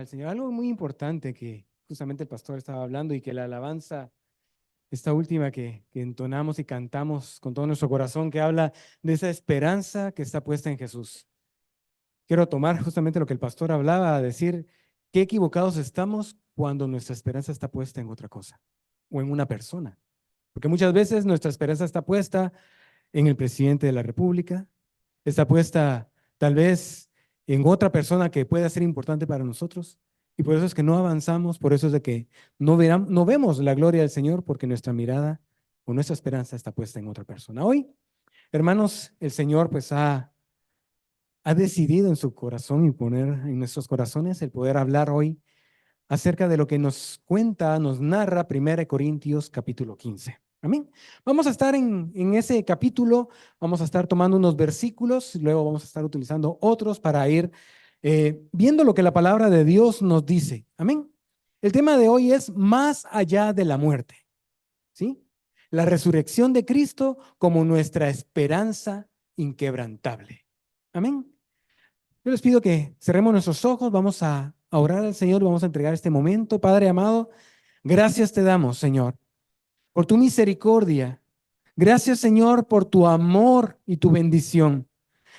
al Señor. Algo muy importante que justamente el pastor estaba hablando y que la alabanza, esta última que entonamos y cantamos con todo nuestro corazón, que habla de esa esperanza que está puesta en Jesús. Quiero tomar justamente lo que el pastor hablaba, a decir qué equivocados estamos cuando nuestra esperanza está puesta en otra cosa o en una persona. Porque muchas veces nuestra esperanza está puesta en el presidente de la República, está puesta tal vez en otra persona que pueda ser importante para nosotros. Y por eso es que no avanzamos, por eso es de que no vemos la gloria del Señor, porque nuestra mirada o nuestra esperanza está puesta en otra persona. Hoy, hermanos, el Señor pues ha decidido en su corazón y poner en nuestros corazones el poder hablar hoy acerca de lo que nos cuenta, nos narra 1 Corintios capítulo 15. Amén. Vamos a estar en ese capítulo, vamos a estar tomando unos versículos, luego vamos a estar utilizando otros para ir viendo lo que la palabra de Dios nos dice. Amén. El tema de hoy es más allá de la muerte, ¿sí? La resurrección de Cristo como nuestra esperanza inquebrantable. Amén. Yo les pido que cerremos nuestros ojos, vamos a orar al Señor, vamos a entregar este momento. Padre amado, gracias te damos, Señor, por tu misericordia. Gracias, Señor, por tu amor y tu bendición.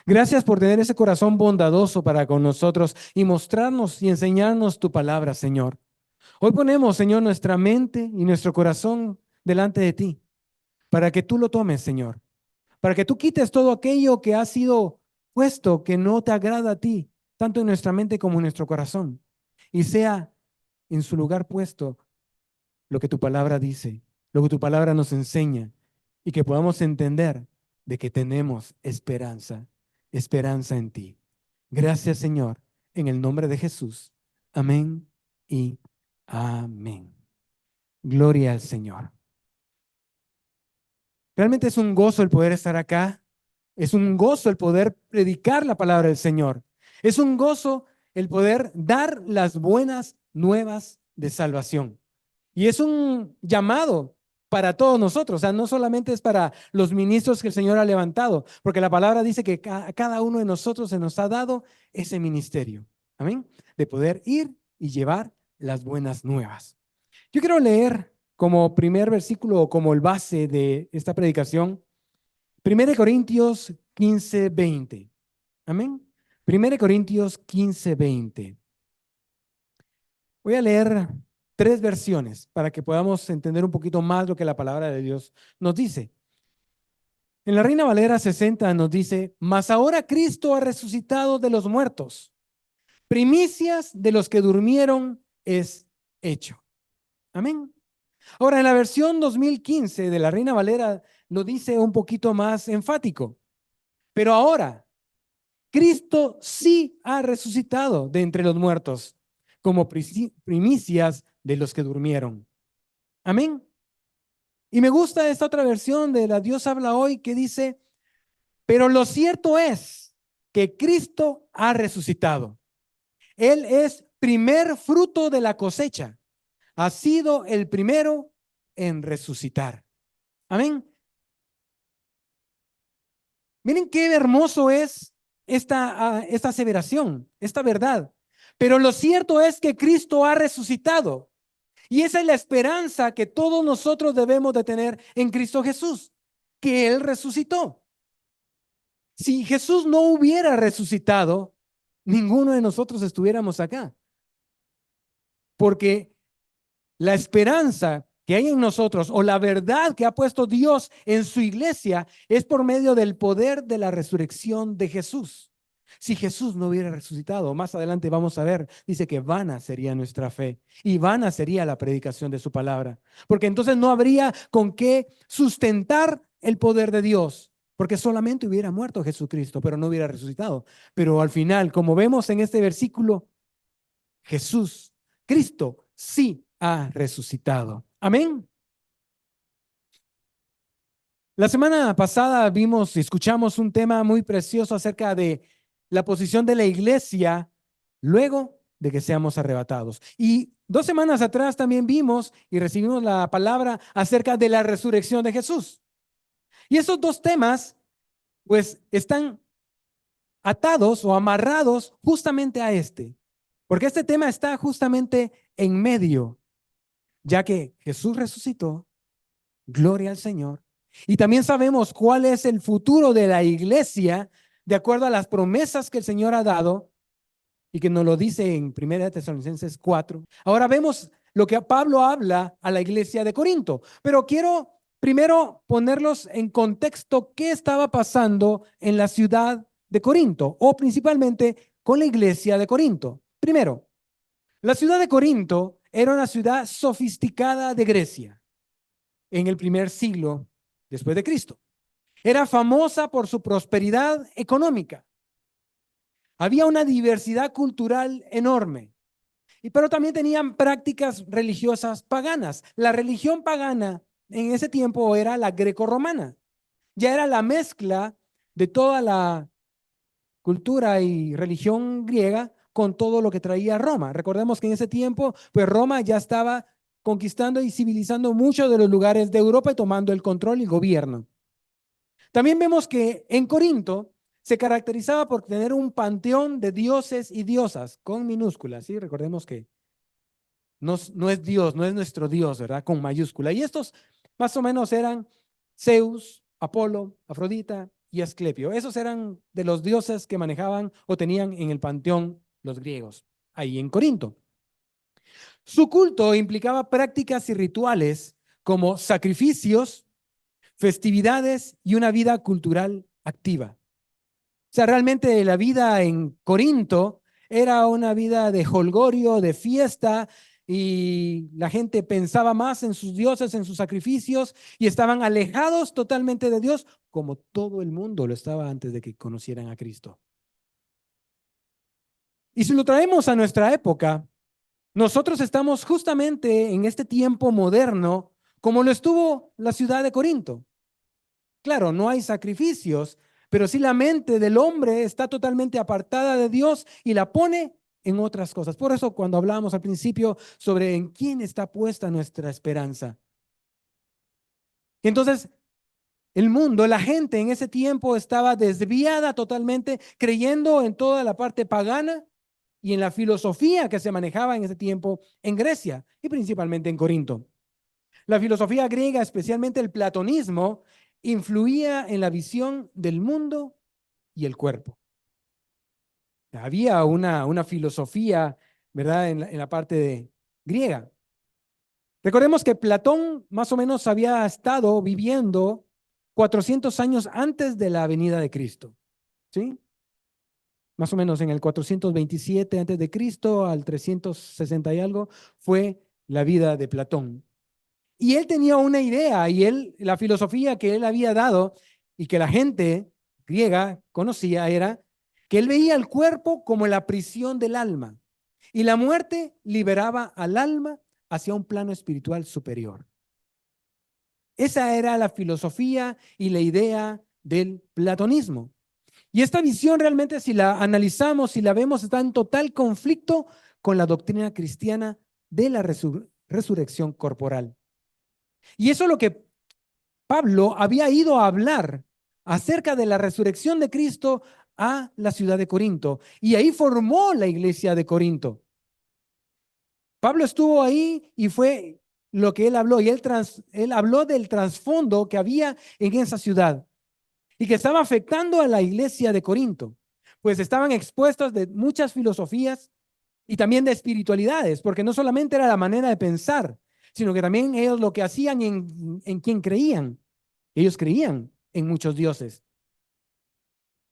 Gracias por tener ese corazón bondadoso para con nosotros y mostrarnos y enseñarnos tu palabra, Señor. Hoy ponemos, Señor, nuestra mente y nuestro corazón delante de ti, para que tú lo tomes, Señor, para que tú quites todo aquello que ha sido puesto que no te agrada a ti, tanto en nuestra mente como en nuestro corazón, y sea en su lugar puesto lo que tu palabra dice, lo que tu palabra nos enseña, y que podamos entender de que tenemos esperanza, esperanza en ti. Gracias, Señor, en el nombre de Jesús. Amén y amén. Gloria al Señor. Realmente es un gozo el poder estar acá. Es un gozo el poder predicar la palabra del Señor. Es un gozo el poder dar las buenas nuevas de salvación. Y es un llamado para todos nosotros. O sea, no solamente es para los ministros que el Señor ha levantado, porque la palabra dice que a cada uno de nosotros se nos ha dado ese ministerio. Amén. De poder ir y llevar las buenas nuevas. Yo quiero leer como primer versículo o como el base de esta predicación, 1 Corintios 15:20. Amén. 1 Corintios 15:20. Voy a leer 3 versiones para que podamos entender un poquito más lo que la palabra de Dios nos dice. En la Reina Valera 60 nos dice: mas ahora Cristo ha resucitado de los muertos, primicias de los que durmieron es hecho. Amén. Ahora, en la versión 2015 de la Reina Valera lo dice un poquito más enfático. Pero ahora, Cristo sí ha resucitado de entre los muertos, como primicias de los que durmieron. Amén. Y me gusta esta otra versión de la Dios habla hoy que dice: pero lo cierto es que Cristo ha resucitado. Él es primer fruto de la cosecha. Ha sido el primero en resucitar. Amén. Miren qué hermoso es esta aseveración, esta verdad. Pero lo cierto es que Cristo ha resucitado. Y esa es la esperanza que todos nosotros debemos de tener en Cristo Jesús, que Él resucitó. Si Jesús no hubiera resucitado, ninguno de nosotros estuviéramos acá. Porque la esperanza que hay en nosotros o la verdad que ha puesto Dios en su iglesia es por medio del poder de la resurrección de Jesús. Si Jesús no hubiera resucitado, más adelante vamos a ver, dice que vana sería nuestra fe y vana sería la predicación de su palabra, porque entonces no habría con qué sustentar el poder de Dios, porque solamente hubiera muerto Jesucristo, pero no hubiera resucitado. Pero al final, como vemos en este versículo, Jesús, Cristo, sí ha resucitado. Amén. La semana pasada vimos y escuchamos un tema muy precioso acerca de la posición de la iglesia luego de que seamos arrebatados. Y 2 semanas atrás también vimos y recibimos la palabra acerca de la resurrección de Jesús. Y esos dos temas pues están atados o amarrados justamente a este. Porque este tema está justamente en medio, ya que Jesús resucitó, gloria al Señor. Y también sabemos cuál es el futuro de la iglesia de acuerdo a las promesas que el Señor ha dado y que nos lo dice en 1 Tesalonicenses 4. Ahora vemos lo que Pablo habla a la iglesia de Corinto, pero quiero primero ponerlos en contexto qué estaba pasando en la ciudad de Corinto o principalmente con la iglesia de Corinto. Primero, la ciudad de Corinto era una ciudad sofisticada de Grecia en el primer siglo después de Cristo. Era famosa por su prosperidad económica. Había una diversidad cultural enorme, pero también tenían prácticas religiosas paganas. La religión pagana en ese tiempo era la grecorromana. Ya era la mezcla de toda la cultura y religión griega con todo lo que traía Roma. Recordemos que en ese tiempo, pues Roma ya estaba conquistando y civilizando muchos de los lugares de Europa y tomando el control y el gobierno. También vemos que en Corinto se caracterizaba por tener un panteón de dioses y diosas con minúsculas, ¿sí? Recordemos que no es Dios, no es nuestro Dios, ¿verdad? Con mayúscula. Y estos más o menos eran Zeus, Apolo, Afrodita y Asclepio. Esos eran de los dioses que manejaban o tenían en el panteón los griegos, ahí en Corinto. Su culto implicaba prácticas y rituales como sacrificios, festividades y una vida cultural activa. O sea, realmente la vida en Corinto era una vida de jolgorio, de fiesta, y la gente pensaba más en sus dioses, en sus sacrificios, y estaban alejados totalmente de Dios, como todo el mundo lo estaba antes de que conocieran a Cristo. Y si lo traemos a nuestra época, nosotros estamos justamente en este tiempo moderno, como lo estuvo la ciudad de Corinto. Claro, no hay sacrificios, pero sí la mente del hombre está totalmente apartada de Dios y la pone en otras cosas. Por eso cuando hablábamos al principio sobre en quién está puesta nuestra esperanza. Entonces, el mundo, la gente en ese tiempo estaba desviada totalmente, creyendo en toda la parte pagana y en la filosofía que se manejaba en ese tiempo en Grecia y principalmente en Corinto. La filosofía griega, especialmente el platonismo, influía en la visión del mundo y el cuerpo. Había una filosofía, ¿verdad?, en la parte griega. Recordemos que Platón más o menos había estado viviendo 400 años antes de la venida de Cristo, ¿sí? Más o menos en el 427 antes de Cristo al 360 y algo fue la vida de Platón. Y él tenía una idea y la filosofía que él había dado y que la gente griega conocía era que él veía el cuerpo como la prisión del alma y la muerte liberaba al alma hacia un plano espiritual superior. Esa era la filosofía y la idea del platonismo. Y esta visión realmente, si la analizamos, si la vemos, está en total conflicto con la doctrina cristiana de la resurrección corporal. Y eso es lo que Pablo había ido a hablar acerca de la resurrección de Cristo a la ciudad de Corinto. Y ahí formó la iglesia de Corinto. Pablo estuvo ahí y fue lo que él habló. Y él habló del trasfondo que había en esa ciudad y que estaba afectando a la iglesia de Corinto. Pues estaban expuestos de muchas filosofías y también de espiritualidades, porque no solamente era la manera de pensar, sino que también ellos lo que hacían en quien creían. Ellos creían en muchos dioses,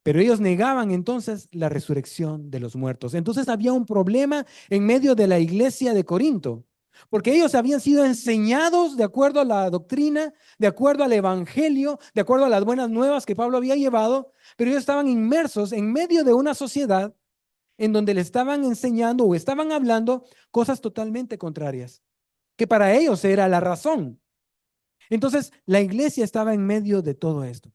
pero ellos negaban entonces la resurrección de los muertos. Entonces había un problema en medio de la iglesia de Corinto, porque ellos habían sido enseñados de acuerdo a la doctrina, de acuerdo al evangelio, de acuerdo a las buenas nuevas que Pablo había llevado, pero ellos estaban inmersos en medio de una sociedad en donde le estaban enseñando o estaban hablando cosas totalmente contrarias, que para ellos era la razón. Entonces, la iglesia estaba en medio de todo esto.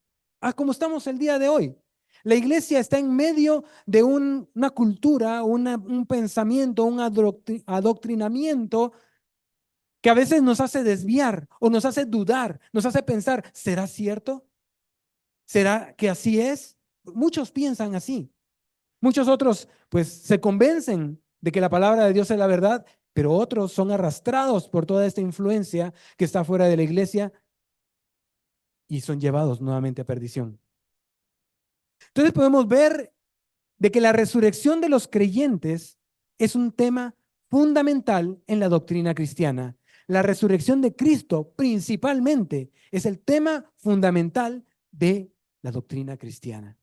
Como estamos el día de hoy. La iglesia está en medio de una cultura, un pensamiento, un adoctrinamiento que a veces nos hace desviar o nos hace dudar, nos hace pensar, ¿será cierto? ¿Será que así es? Muchos piensan así. Muchos otros, pues, se convencen de que la palabra de Dios es la verdad, pero otros son arrastrados por toda esta influencia que está fuera de la iglesia y son llevados nuevamente a perdición. Entonces podemos ver de que la resurrección de los creyentes es un tema fundamental en la doctrina cristiana. La resurrección de Cristo principalmente es el tema fundamental de la doctrina cristiana.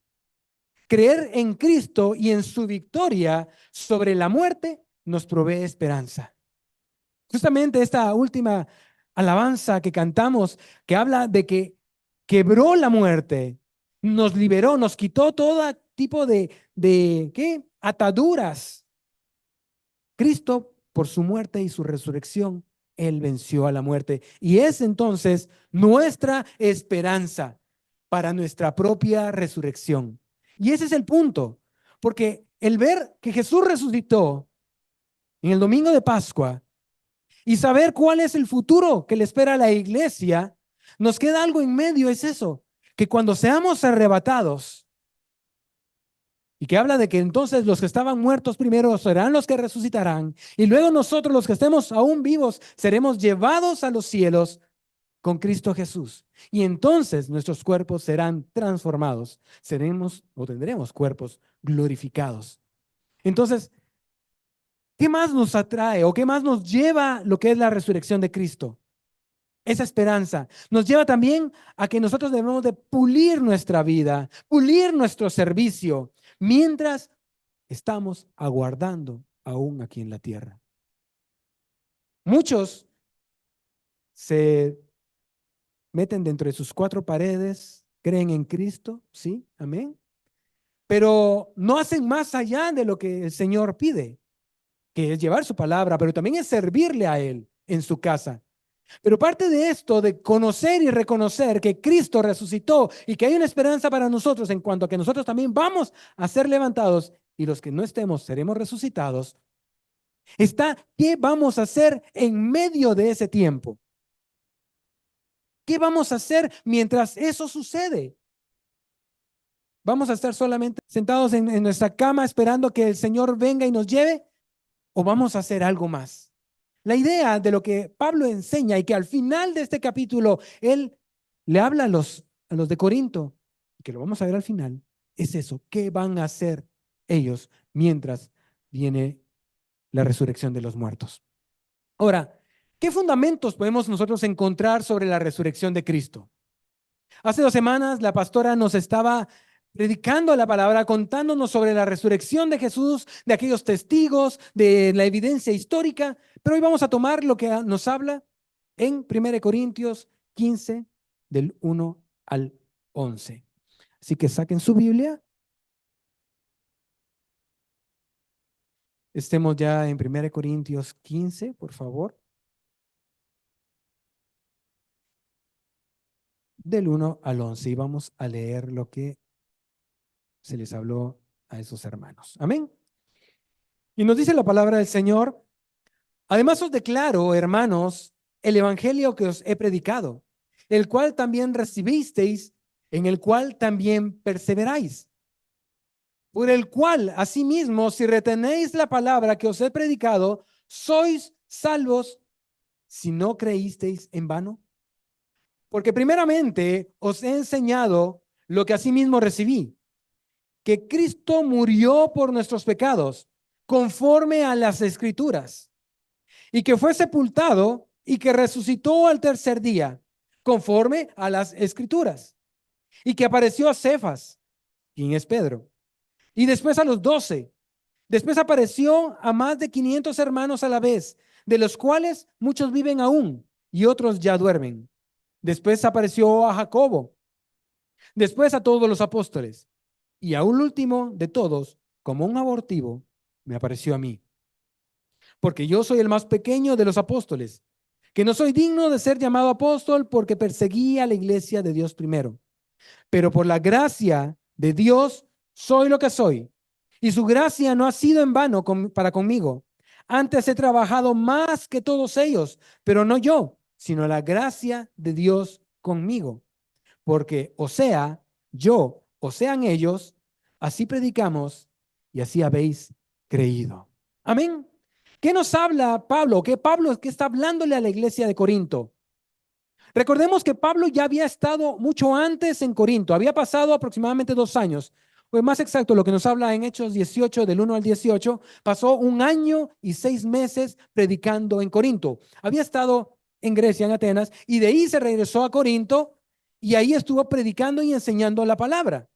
Creer en Cristo y en su victoria sobre la muerte nos provee esperanza. Justamente esta última alabanza que cantamos, que habla de que quebró la muerte, nos liberó, nos quitó todo tipo de ¿qué? Ataduras. Cristo, por su muerte y su resurrección, Él venció a la muerte. Y es entonces nuestra esperanza para nuestra propia resurrección. Y ese es el punto, porque el ver que Jesús resucitó en el domingo de Pascua y saber cuál es el futuro que le espera a la iglesia, nos queda algo en medio, es eso, que cuando seamos arrebatados, y que habla de que entonces los que estaban muertos primero serán los que resucitarán, y luego nosotros los que estemos aún vivos seremos llevados a los cielos con Cristo Jesús. Y entonces nuestros cuerpos serán transformados, seremos o tendremos cuerpos glorificados. Entonces, ¿qué más nos atrae o qué más nos lleva lo que es la resurrección de Cristo? Esa esperanza nos lleva también a que nosotros debemos de pulir nuestra vida, pulir nuestro servicio, mientras estamos aguardando aún aquí en la tierra. Muchos se meten dentro de sus cuatro paredes, creen en Cristo, sí, amén, pero no hacen más allá de lo que el Señor pide, que es llevar su palabra, pero también es servirle a Él en su casa. Pero parte de esto, de conocer y reconocer que Cristo resucitó y que hay una esperanza para nosotros en cuanto a que nosotros también vamos a ser levantados y los que no estemos seremos resucitados, está qué vamos a hacer en medio de ese tiempo. ¿Qué vamos a hacer mientras eso sucede? ¿Vamos a estar solamente sentados en nuestra cama esperando que el Señor venga y nos lleve? ¿O vamos a hacer algo más? La idea de lo que Pablo enseña y que al final de este capítulo él le habla a los de Corinto, que lo vamos a ver al final, es eso. ¿Qué van a hacer ellos mientras viene la resurrección de los muertos? Ahora, ¿qué fundamentos podemos nosotros encontrar sobre la resurrección de Cristo? Hace 2 semanas la pastora nos estaba predicando la palabra, contándonos sobre la resurrección de Jesús, de aquellos testigos, de la evidencia histórica, pero hoy vamos a tomar lo que nos habla en 1 Corintios 15, del 1 al 11. Así que saquen su Biblia. Estemos ya en 1 Corintios 15, por favor. Del 1 al 11 y vamos a leer lo que se les habló a esos hermanos. Amén. Y nos dice la palabra del Señor: además os declaro, hermanos, el evangelio que os he predicado, el cual también recibisteis, en el cual también perseveráis, por el cual, asimismo, si retenéis la palabra que os he predicado, sois salvos si no creísteis en vano. Porque primeramente os he enseñado lo que asimismo recibí, que Cristo murió por nuestros pecados, conforme a las Escrituras, y que fue sepultado y que resucitó al tercer día, conforme a las Escrituras, y que apareció a Cefas, quien es Pedro, y después a los 12. Después apareció a más de 500 hermanos a la vez, de los cuales muchos viven aún y otros ya duermen. Después apareció a Jacobo, después a todos los apóstoles, y a un último de todos, como un abortivo, me apareció a mí. Porque yo soy el más pequeño de los apóstoles, que no soy digno de ser llamado apóstol porque perseguí a la iglesia de Dios primero. Pero por la gracia de Dios soy lo que soy. Y su gracia no ha sido en vano para conmigo. Antes he trabajado más que todos ellos, pero no yo, sino la gracia de Dios conmigo. Porque o sea yo, o sean ellos, así predicamos y así habéis creído. Amén. ¿Qué nos habla Pablo? ¿Qué está hablándole a la iglesia de Corinto? Recordemos que Pablo ya había estado mucho antes en Corinto, había pasado aproximadamente 2 años. Pues más exacto, lo que nos habla en Hechos 18, del 1 al 18, pasó 1 año y 6 meses predicando en Corinto. Había estado en Grecia, en Atenas, y de ahí se regresó a Corinto y ahí estuvo predicando y enseñando la palabra.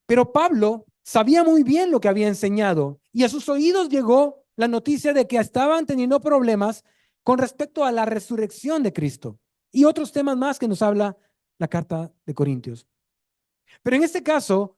Pero Pablo sabía muy bien lo que había enseñado y a sus oídos llegó la noticia de que estaban teniendo problemas con respecto a la resurrección de Cristo y otros temas más que nos habla la carta de Corintios. Pero en este caso,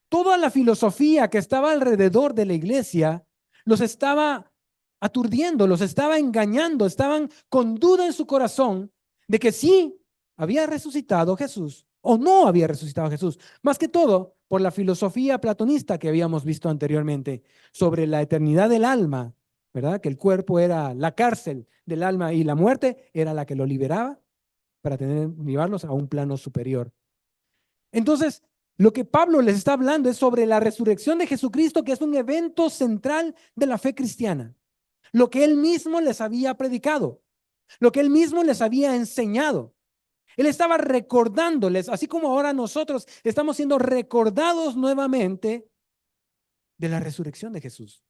toda la filosofía que estaba alrededor de la iglesia los estaba aturdiendo, los estaba engañando, estaban con duda en su corazón de que sí había resucitado Jesús o no había resucitado Jesús. Más que todo por la filosofía platonista que habíamos visto anteriormente sobre la eternidad del alma, ¿verdad? Que el cuerpo era la cárcel del alma y la muerte era la que lo liberaba para llevarlos a un plano superior. Entonces, lo que Pablo les está hablando es sobre la resurrección de Jesucristo, que es un evento central de la fe cristiana. Lo que él mismo les había predicado, lo que él mismo les había enseñado. Él estaba recordándoles, así como ahora nosotros estamos siendo recordados nuevamente de la resurrección de Jesús,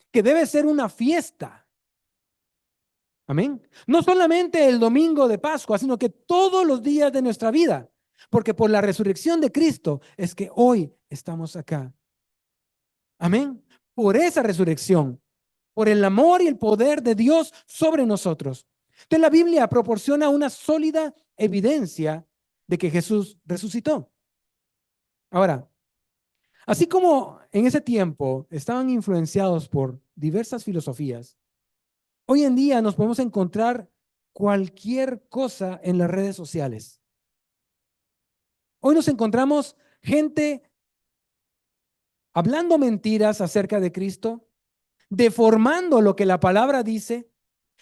que debe ser una fiesta. Amén. No solamente el domingo de Pascua, sino que todos los días de nuestra vida. Porque por la resurrección de Cristo es que hoy estamos acá. Amén. Por esa resurrección, por el amor y el poder de Dios sobre nosotros. Entonces la Biblia proporciona una sólida evidencia de que Jesús resucitó. Ahora, así como en ese tiempo estaban influenciados por diversas filosofías, hoy en día nos podemos encontrar cualquier cosa en las redes sociales. Hoy nos encontramos gente hablando mentiras acerca de Cristo, deformando lo que la palabra dice,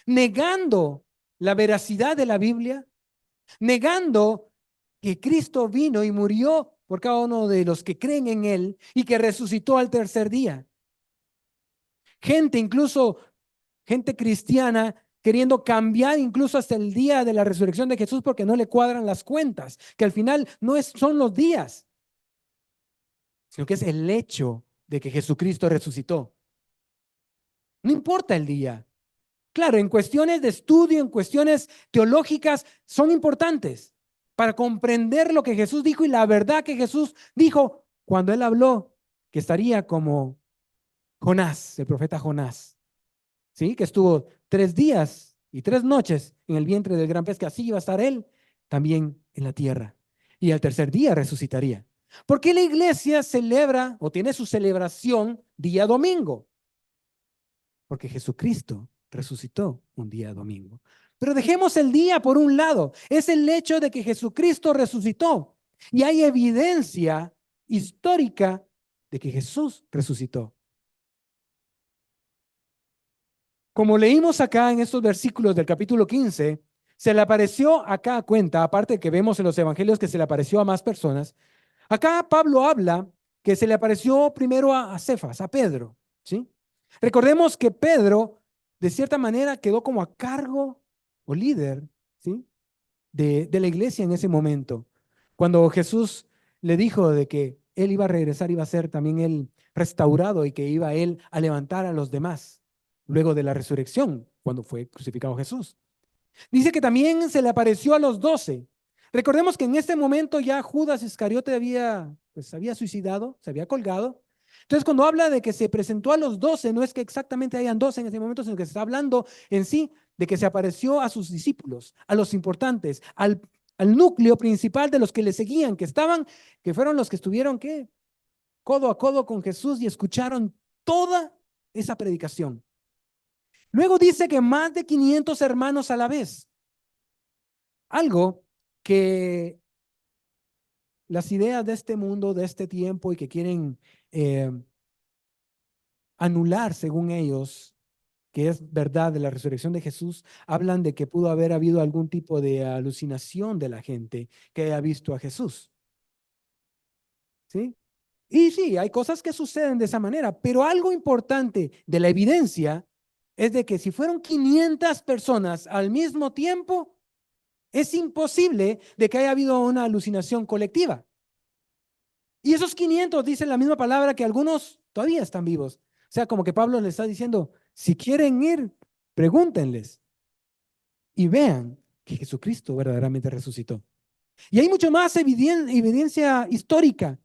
negando la veracidad de la Biblia, negando que Cristo vino y murió por cada uno de los que creen en Él y que resucitó al tercer día. Gente, incluso gente cristiana, queriendo cambiar incluso hasta el día de la resurrección de Jesús porque no le cuadran las cuentas, que al final son los días, sino que es el hecho de que Jesucristo resucitó. No importa el día. Claro, en cuestiones de estudio, en cuestiones teológicas, son importantes para comprender lo que Jesús dijo y la verdad que Jesús dijo cuando él habló que estaría como Jonás, el profeta Jonás, ¿sí? Que estuvo 3 días y 3 noches en el vientre del gran pez, que así iba a estar él también en la tierra. Y al tercer día resucitaría. ¿Por qué la iglesia celebra o tiene su celebración día domingo? Porque Jesucristo resucitó un día domingo. Pero dejemos el día por un lado. Es el hecho de que Jesucristo resucitó. Y hay evidencia histórica de que Jesús resucitó. Como leímos acá en estos versículos del capítulo 15, se le apareció acá a cuenta, aparte de que vemos en los evangelios que se le apareció a más personas, acá Pablo habla que se le apareció primero a Cefas, a Pedro, ¿sí? Recordemos que Pedro, de cierta manera, quedó como a cargo o líder, ¿sí? De la iglesia en ese momento. Cuando Jesús le dijo de que él iba a regresar, iba a ser también él restaurado y que iba él a levantar a los demás luego de la resurrección, cuando fue crucificado Jesús. Dice que también se le apareció a los 12. Recordemos que en este momento ya Judas Iscariote había suicidado, se había colgado. Entonces, cuando habla de que se presentó a los 12, no es que exactamente hayan 12 en ese momento, sino que se está hablando en sí de que se apareció a sus discípulos, a los importantes, al núcleo principal de los que le seguían, que fueron los que estuvieron, ¿qué? Codo a codo con Jesús y escucharon toda esa predicación. Luego dice que más de 500 hermanos a la vez. Algo que las ideas de este mundo, de este tiempo y que quieren eh, anular, según ellos, que es verdad de la resurrección de Jesús, hablan de que pudo haber habido algún tipo de alucinación de la gente que haya visto a Jesús. ¿Sí? Y sí, hay cosas que suceden de esa manera, pero algo importante de la evidencia es de que si fueron 500 personas al mismo tiempo, es imposible de que haya habido una alucinación colectiva. Y esos 500 dicen la misma palabra que algunos todavía están vivos. O sea, como que Pablo les está diciendo, si quieren ir, pregúntenles y vean que Jesucristo verdaderamente resucitó. Y hay mucho más evidencia histórica.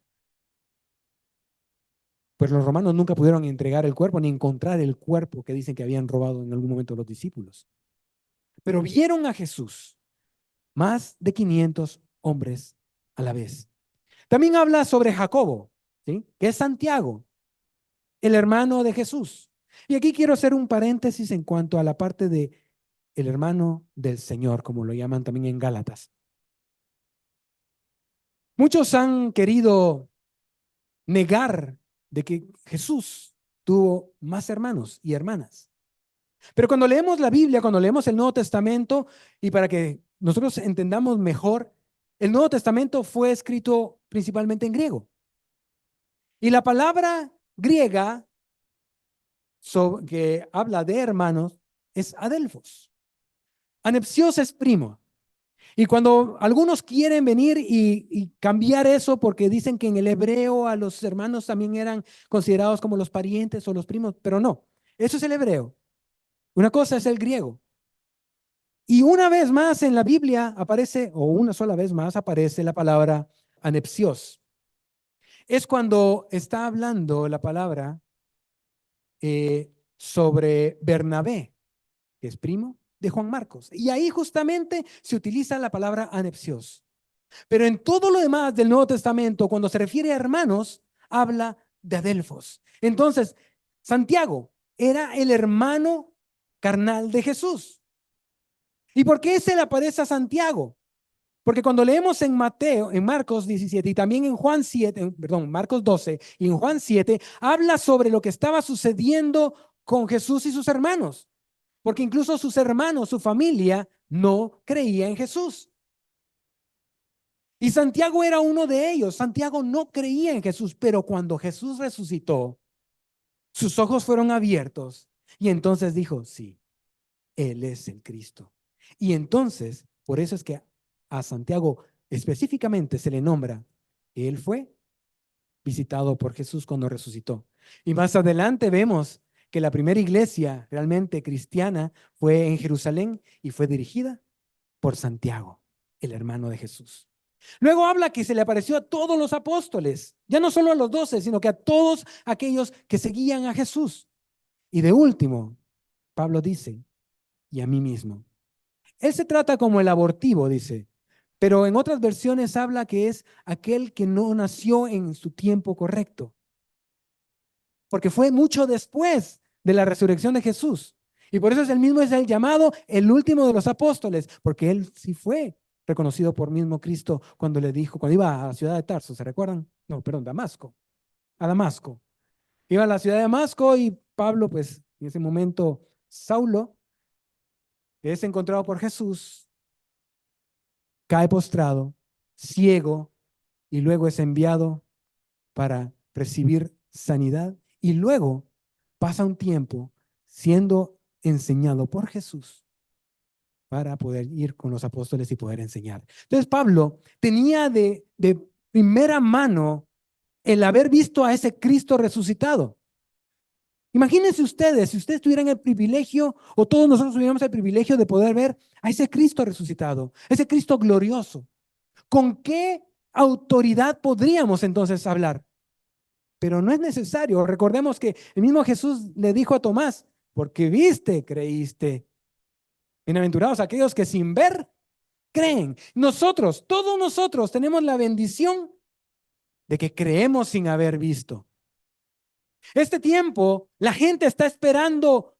Pues los romanos nunca pudieron entregar el cuerpo ni encontrar el cuerpo que dicen que habían robado en algún momento los discípulos. Pero vieron a Jesús, más de 500 hombres a la vez. También habla sobre Jacobo, ¿sí? Que es Santiago, el hermano de Jesús. Y aquí quiero hacer un paréntesis en cuanto a la parte de el hermano del Señor, como lo llaman también en Gálatas. Muchos han querido negar de que Jesús tuvo más hermanos y hermanas. Pero cuando leemos la Biblia, cuando leemos el Nuevo Testamento, y para que nosotros entendamos mejor, el Nuevo Testamento fue escrito principalmente en griego. Y la palabra griega que habla de hermanos es adelphos. Anepsios es primo. Y cuando algunos quieren venir y cambiar eso porque dicen que en el hebreo a los hermanos también eran considerados como los parientes o los primos, pero no, eso es el hebreo. Una cosa es el griego. Y una vez más en la Biblia aparece, o una sola vez más aparece la palabra anepsios. Es cuando está hablando la palabra sobre Bernabé, que es primo de Juan Marcos. Y ahí justamente se utiliza la palabra anepsios. Pero en todo lo demás del Nuevo Testamento, cuando se refiere a hermanos, habla de adelfos. Entonces, Santiago era el hermano carnal de Jesús. ¿Y por qué se le aparece a Santiago? Porque cuando leemos en Mateo, en Marcos 17 y también en Juan 7, perdón, Marcos 12 y en Juan 7, habla sobre lo que estaba sucediendo con Jesús y sus hermanos. Porque incluso sus hermanos, su familia, no creía en Jesús. Y Santiago era uno de ellos. Santiago no creía en Jesús, pero cuando Jesús resucitó, sus ojos fueron abiertos y entonces dijo, sí, Él es el Cristo. Y entonces, por eso es que a Santiago específicamente se le nombra que él fue visitado por Jesús cuando resucitó. Y más adelante vemos que la primera iglesia realmente cristiana fue en Jerusalén y fue dirigida por Santiago, el hermano de Jesús. Luego habla que se le apareció a todos los apóstoles, ya no solo a los 12, sino que a todos aquellos que seguían a Jesús. Y de último, Pablo dice, y a mí mismo. Él se trata como el abortivo, dice, pero en otras versiones habla que es aquel que no nació en su tiempo correcto, porque fue mucho después de la resurrección de Jesús. Y por eso es el llamado el último de los apóstoles, porque él sí fue reconocido por mismo Cristo cuando le dijo, cuando iba a la ciudad de Tarso, ¿se recuerdan? No, perdón, Damasco, a Damasco. Iba a la ciudad de Damasco y Pablo, pues en ese momento, Saulo, que es encontrado por Jesús, cae postrado, ciego, y luego es enviado para recibir sanidad. Y luego pasa un tiempo siendo enseñado por Jesús para poder ir con los apóstoles y poder enseñar. Entonces Pablo tenía de primera mano el haber visto a ese Cristo resucitado. Imagínense ustedes, si ustedes tuvieran el privilegio, o todos nosotros tuviéramos el privilegio de poder ver a ese Cristo resucitado, ese Cristo glorioso. ¿Con qué autoridad podríamos entonces hablar? Pero no es necesario. Recordemos que el mismo Jesús le dijo a Tomás, porque viste, creíste. Bienaventurados aquellos que sin ver creen. Nosotros, todos nosotros tenemos la bendición de que creemos sin haber visto. Este tiempo, la gente está esperando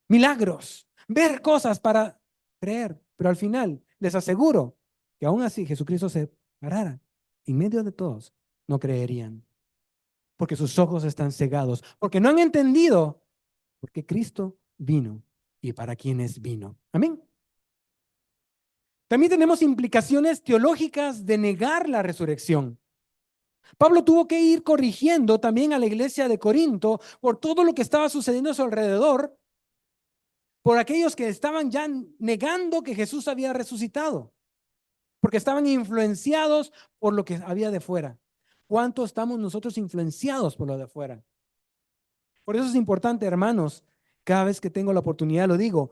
milagros, ver cosas para creer, pero al final les aseguro que aún así Jesucristo se parara en medio de todos, no creerían, porque sus ojos están cegados, porque no han entendido porque Cristo vino y para quienes vino. Amén. También tenemos implicaciones teológicas de negar la resurrección. Pablo tuvo que ir corrigiendo también a la iglesia de Corinto por todo lo que estaba sucediendo a su alrededor, por aquellos que estaban ya negando que Jesús había resucitado, porque estaban influenciados por lo que había de fuera. ¿Cuánto estamos nosotros influenciados por lo de fuera? Por eso es importante, hermanos, cada vez que tengo la oportunidad lo digo,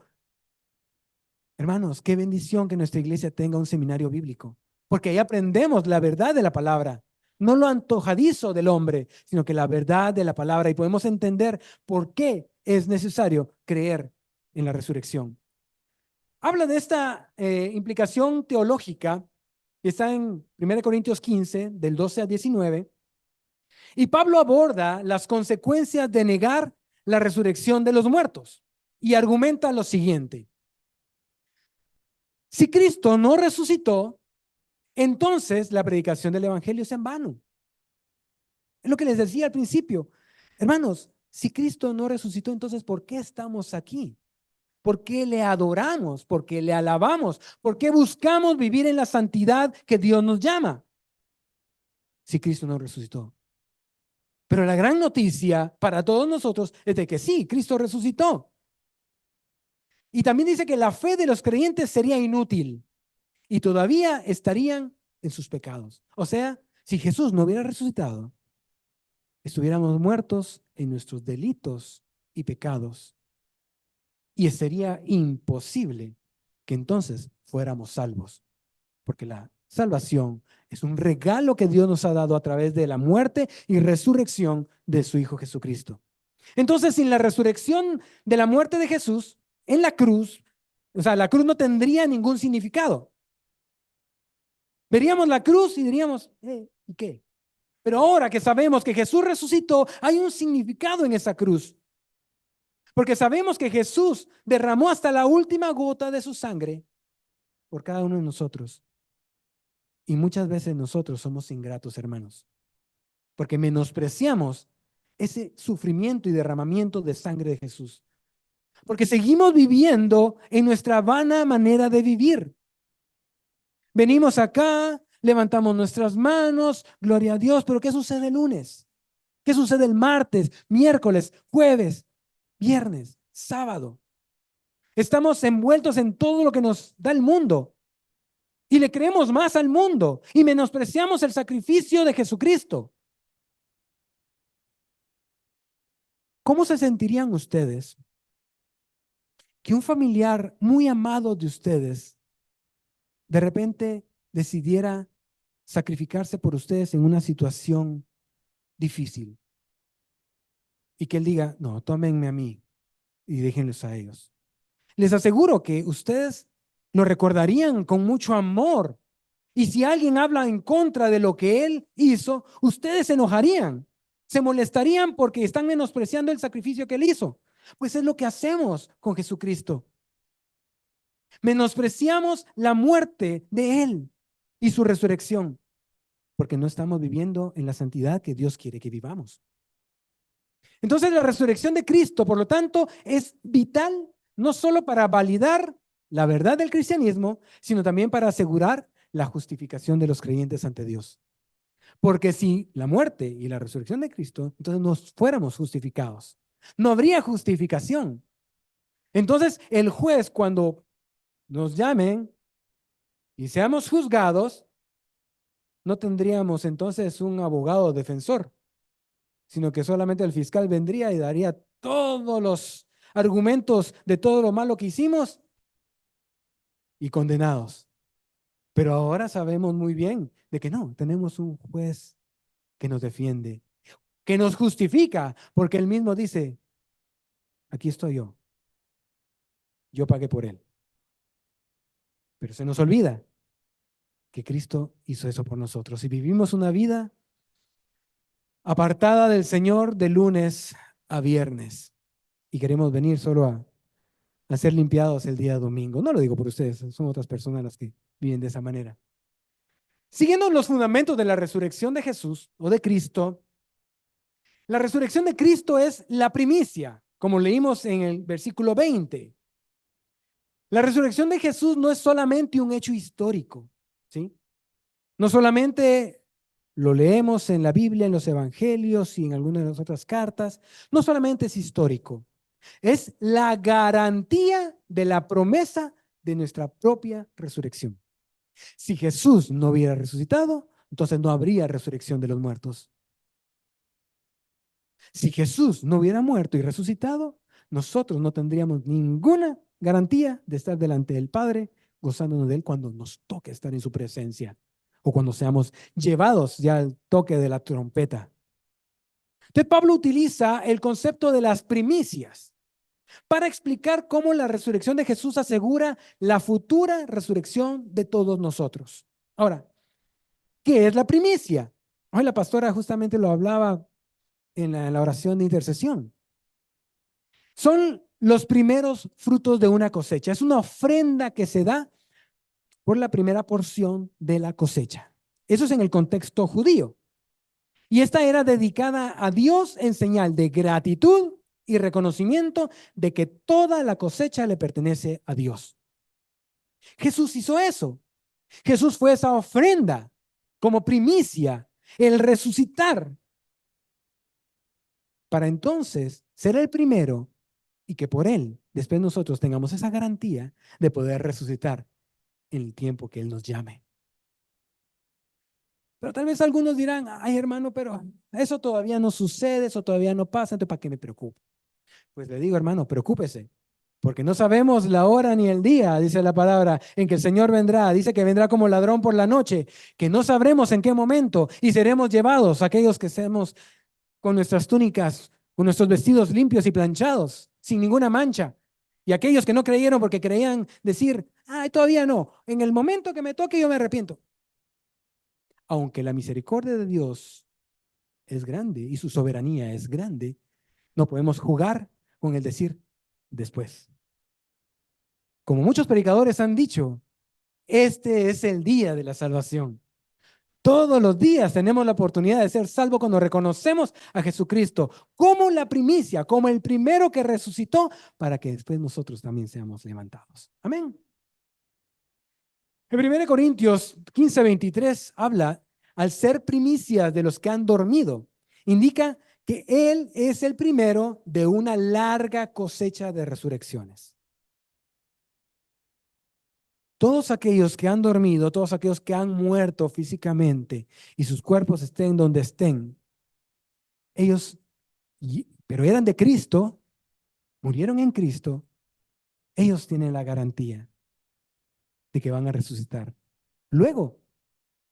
hermanos, qué bendición que nuestra iglesia tenga un seminario bíblico, porque ahí aprendemos la verdad de la palabra, no lo antojadizo del hombre, sino que la verdad de la palabra, y podemos entender por qué es necesario creer en la resurrección. Habla de esta implicación teológica que está en 1 Corintios 15, del 12 al 19, y Pablo aborda las consecuencias de negar la resurrección de los muertos y argumenta lo siguiente: si Cristo no resucitó, entonces la predicación del evangelio es en vano. Es lo que les decía al principio. Hermanos, si Cristo no resucitó, entonces ¿por qué estamos aquí? ¿Por qué le adoramos? ¿Por qué le alabamos? ¿Por qué buscamos vivir en la santidad que Dios nos llama? Si Cristo no resucitó. Pero la gran noticia para todos nosotros es de que sí, Cristo resucitó. Y también dice que la fe de los creyentes sería inútil y todavía estarían en sus pecados. O sea, si Jesús no hubiera resucitado, estuviéramos muertos en nuestros delitos y pecados. Y sería imposible que entonces fuéramos salvos, porque la salvación es un regalo que Dios nos ha dado a través de la muerte y resurrección de su Hijo Jesucristo. Entonces, sin la resurrección de la muerte de Jesús en la cruz, o sea, la cruz no tendría ningún significado. Veríamos la cruz y diríamos, ¿y qué? Pero ahora que sabemos que Jesús resucitó, hay un significado en esa cruz. Porque sabemos que Jesús derramó hasta la última gota de su sangre por cada uno de nosotros. Y muchas veces nosotros somos ingratos, hermanos, porque menospreciamos ese sufrimiento y derramamiento de sangre de Jesús. Porque seguimos viviendo en nuestra vana manera de vivir. Venimos acá, levantamos nuestras manos, gloria a Dios, pero ¿qué sucede el lunes? ¿Qué sucede el martes, miércoles, jueves, viernes, sábado? Estamos envueltos en todo lo que nos da el mundo y le creemos más al mundo y menospreciamos el sacrificio de Jesucristo. ¿Cómo se sentirían ustedes que un familiar muy amado de ustedes de repente decidiera sacrificarse por ustedes en una situación difícil y que él diga, no, tómenme a mí y déjenlos a ellos? Les aseguro que ustedes lo recordarían con mucho amor. Y si alguien habla en contra de lo que él hizo, ustedes se enojarían, se molestarían porque están menospreciando el sacrificio que él hizo. Pues es lo que hacemos con Jesucristo. Menospreciamos la muerte de él y su resurrección, porque no estamos viviendo en la santidad que Dios quiere que vivamos. Entonces la resurrección de Cristo, por lo tanto, es vital no solo para validar la verdad del cristianismo, sino también para asegurar la justificación de los creyentes ante Dios. Porque si la muerte y la resurrección de Cristo, entonces nos fuéramos justificados. No habría justificación. Entonces el juez, cuando nos llamen y seamos juzgados, no tendríamos entonces un abogado defensor, sino que solamente el fiscal vendría y daría todos los argumentos de todo lo malo que hicimos y condenados. Pero ahora sabemos muy bien de que no, tenemos un juez que nos defiende, que nos justifica, porque él mismo dice, aquí estoy yo pagué por él. Pero se nos olvida que Cristo hizo eso por nosotros y vivimos una vida apartada del Señor de lunes a viernes y queremos venir solo a ser limpiados el día domingo. No lo digo por ustedes, son otras personas las que viven de esa manera. Siguiendo los fundamentos de la resurrección de Jesús o de Cristo, la resurrección de Cristo es la primicia, como leímos en el versículo 20. La resurrección de Jesús no es solamente un hecho histórico, ¿sí? No solamente lo leemos en la Biblia, en los evangelios y en algunas de las otras cartas, no solamente es histórico, es la garantía de la promesa de nuestra propia resurrección. Si Jesús no hubiera resucitado, entonces no habría resurrección de los muertos. Si Jesús no hubiera muerto y resucitado, nosotros no tendríamos ninguna garantía de estar delante del Padre, gozándonos de Él cuando nos toque estar en su presencia o cuando seamos llevados ya al toque de la trompeta. Entonces Pablo utiliza el concepto de las primicias para explicar cómo la resurrección de Jesús asegura la futura resurrección de todos nosotros. Ahora, ¿qué es la primicia? Hoy la pastora justamente lo hablaba en la oración de intercesión. Son los primeros frutos de una cosecha. Es una ofrenda que se da por la primera porción de la cosecha. Eso es en el contexto judío. Y esta era dedicada a Dios en señal de gratitud y reconocimiento de que toda la cosecha le pertenece a Dios. Jesús hizo eso. Jesús fue esa ofrenda como primicia, el resucitar, para entonces ser el primero y que por él después nosotros tengamos esa garantía de poder resucitar en el tiempo que él nos llame. Pero tal vez algunos dirán, ay hermano, pero eso todavía no sucede, eso todavía no pasa, entonces ¿para qué me preocupo? Pues le digo, hermano, preocúpese, porque no sabemos la hora ni el día, dice la palabra, en que el Señor vendrá. Dice que vendrá como ladrón por la noche, que no sabremos en qué momento y seremos llevados, aquellos que estemos con nuestras túnicas, con nuestros vestidos limpios y planchados, sin ninguna mancha. Y aquellos que no creyeron porque creían decir, ay, todavía no, en el momento que me toque yo me arrepiento. Aunque la misericordia de Dios es grande y su soberanía es grande, no podemos jugar con el decir después. Como muchos predicadores han dicho, este es el día de la salvación. Todos los días tenemos la oportunidad de ser salvos cuando reconocemos a Jesucristo como la primicia, como el primero que resucitó, para que después nosotros también seamos levantados. Amén. En 1 Corintios 15:23 habla, al ser primicias de los que han dormido, indica que Él es el primero de una larga cosecha de resurrecciones. Todos aquellos que han dormido, todos aquellos que han muerto físicamente y sus cuerpos estén donde estén, ellos, pero eran de Cristo, murieron en Cristo, ellos tienen la garantía de que van a resucitar luego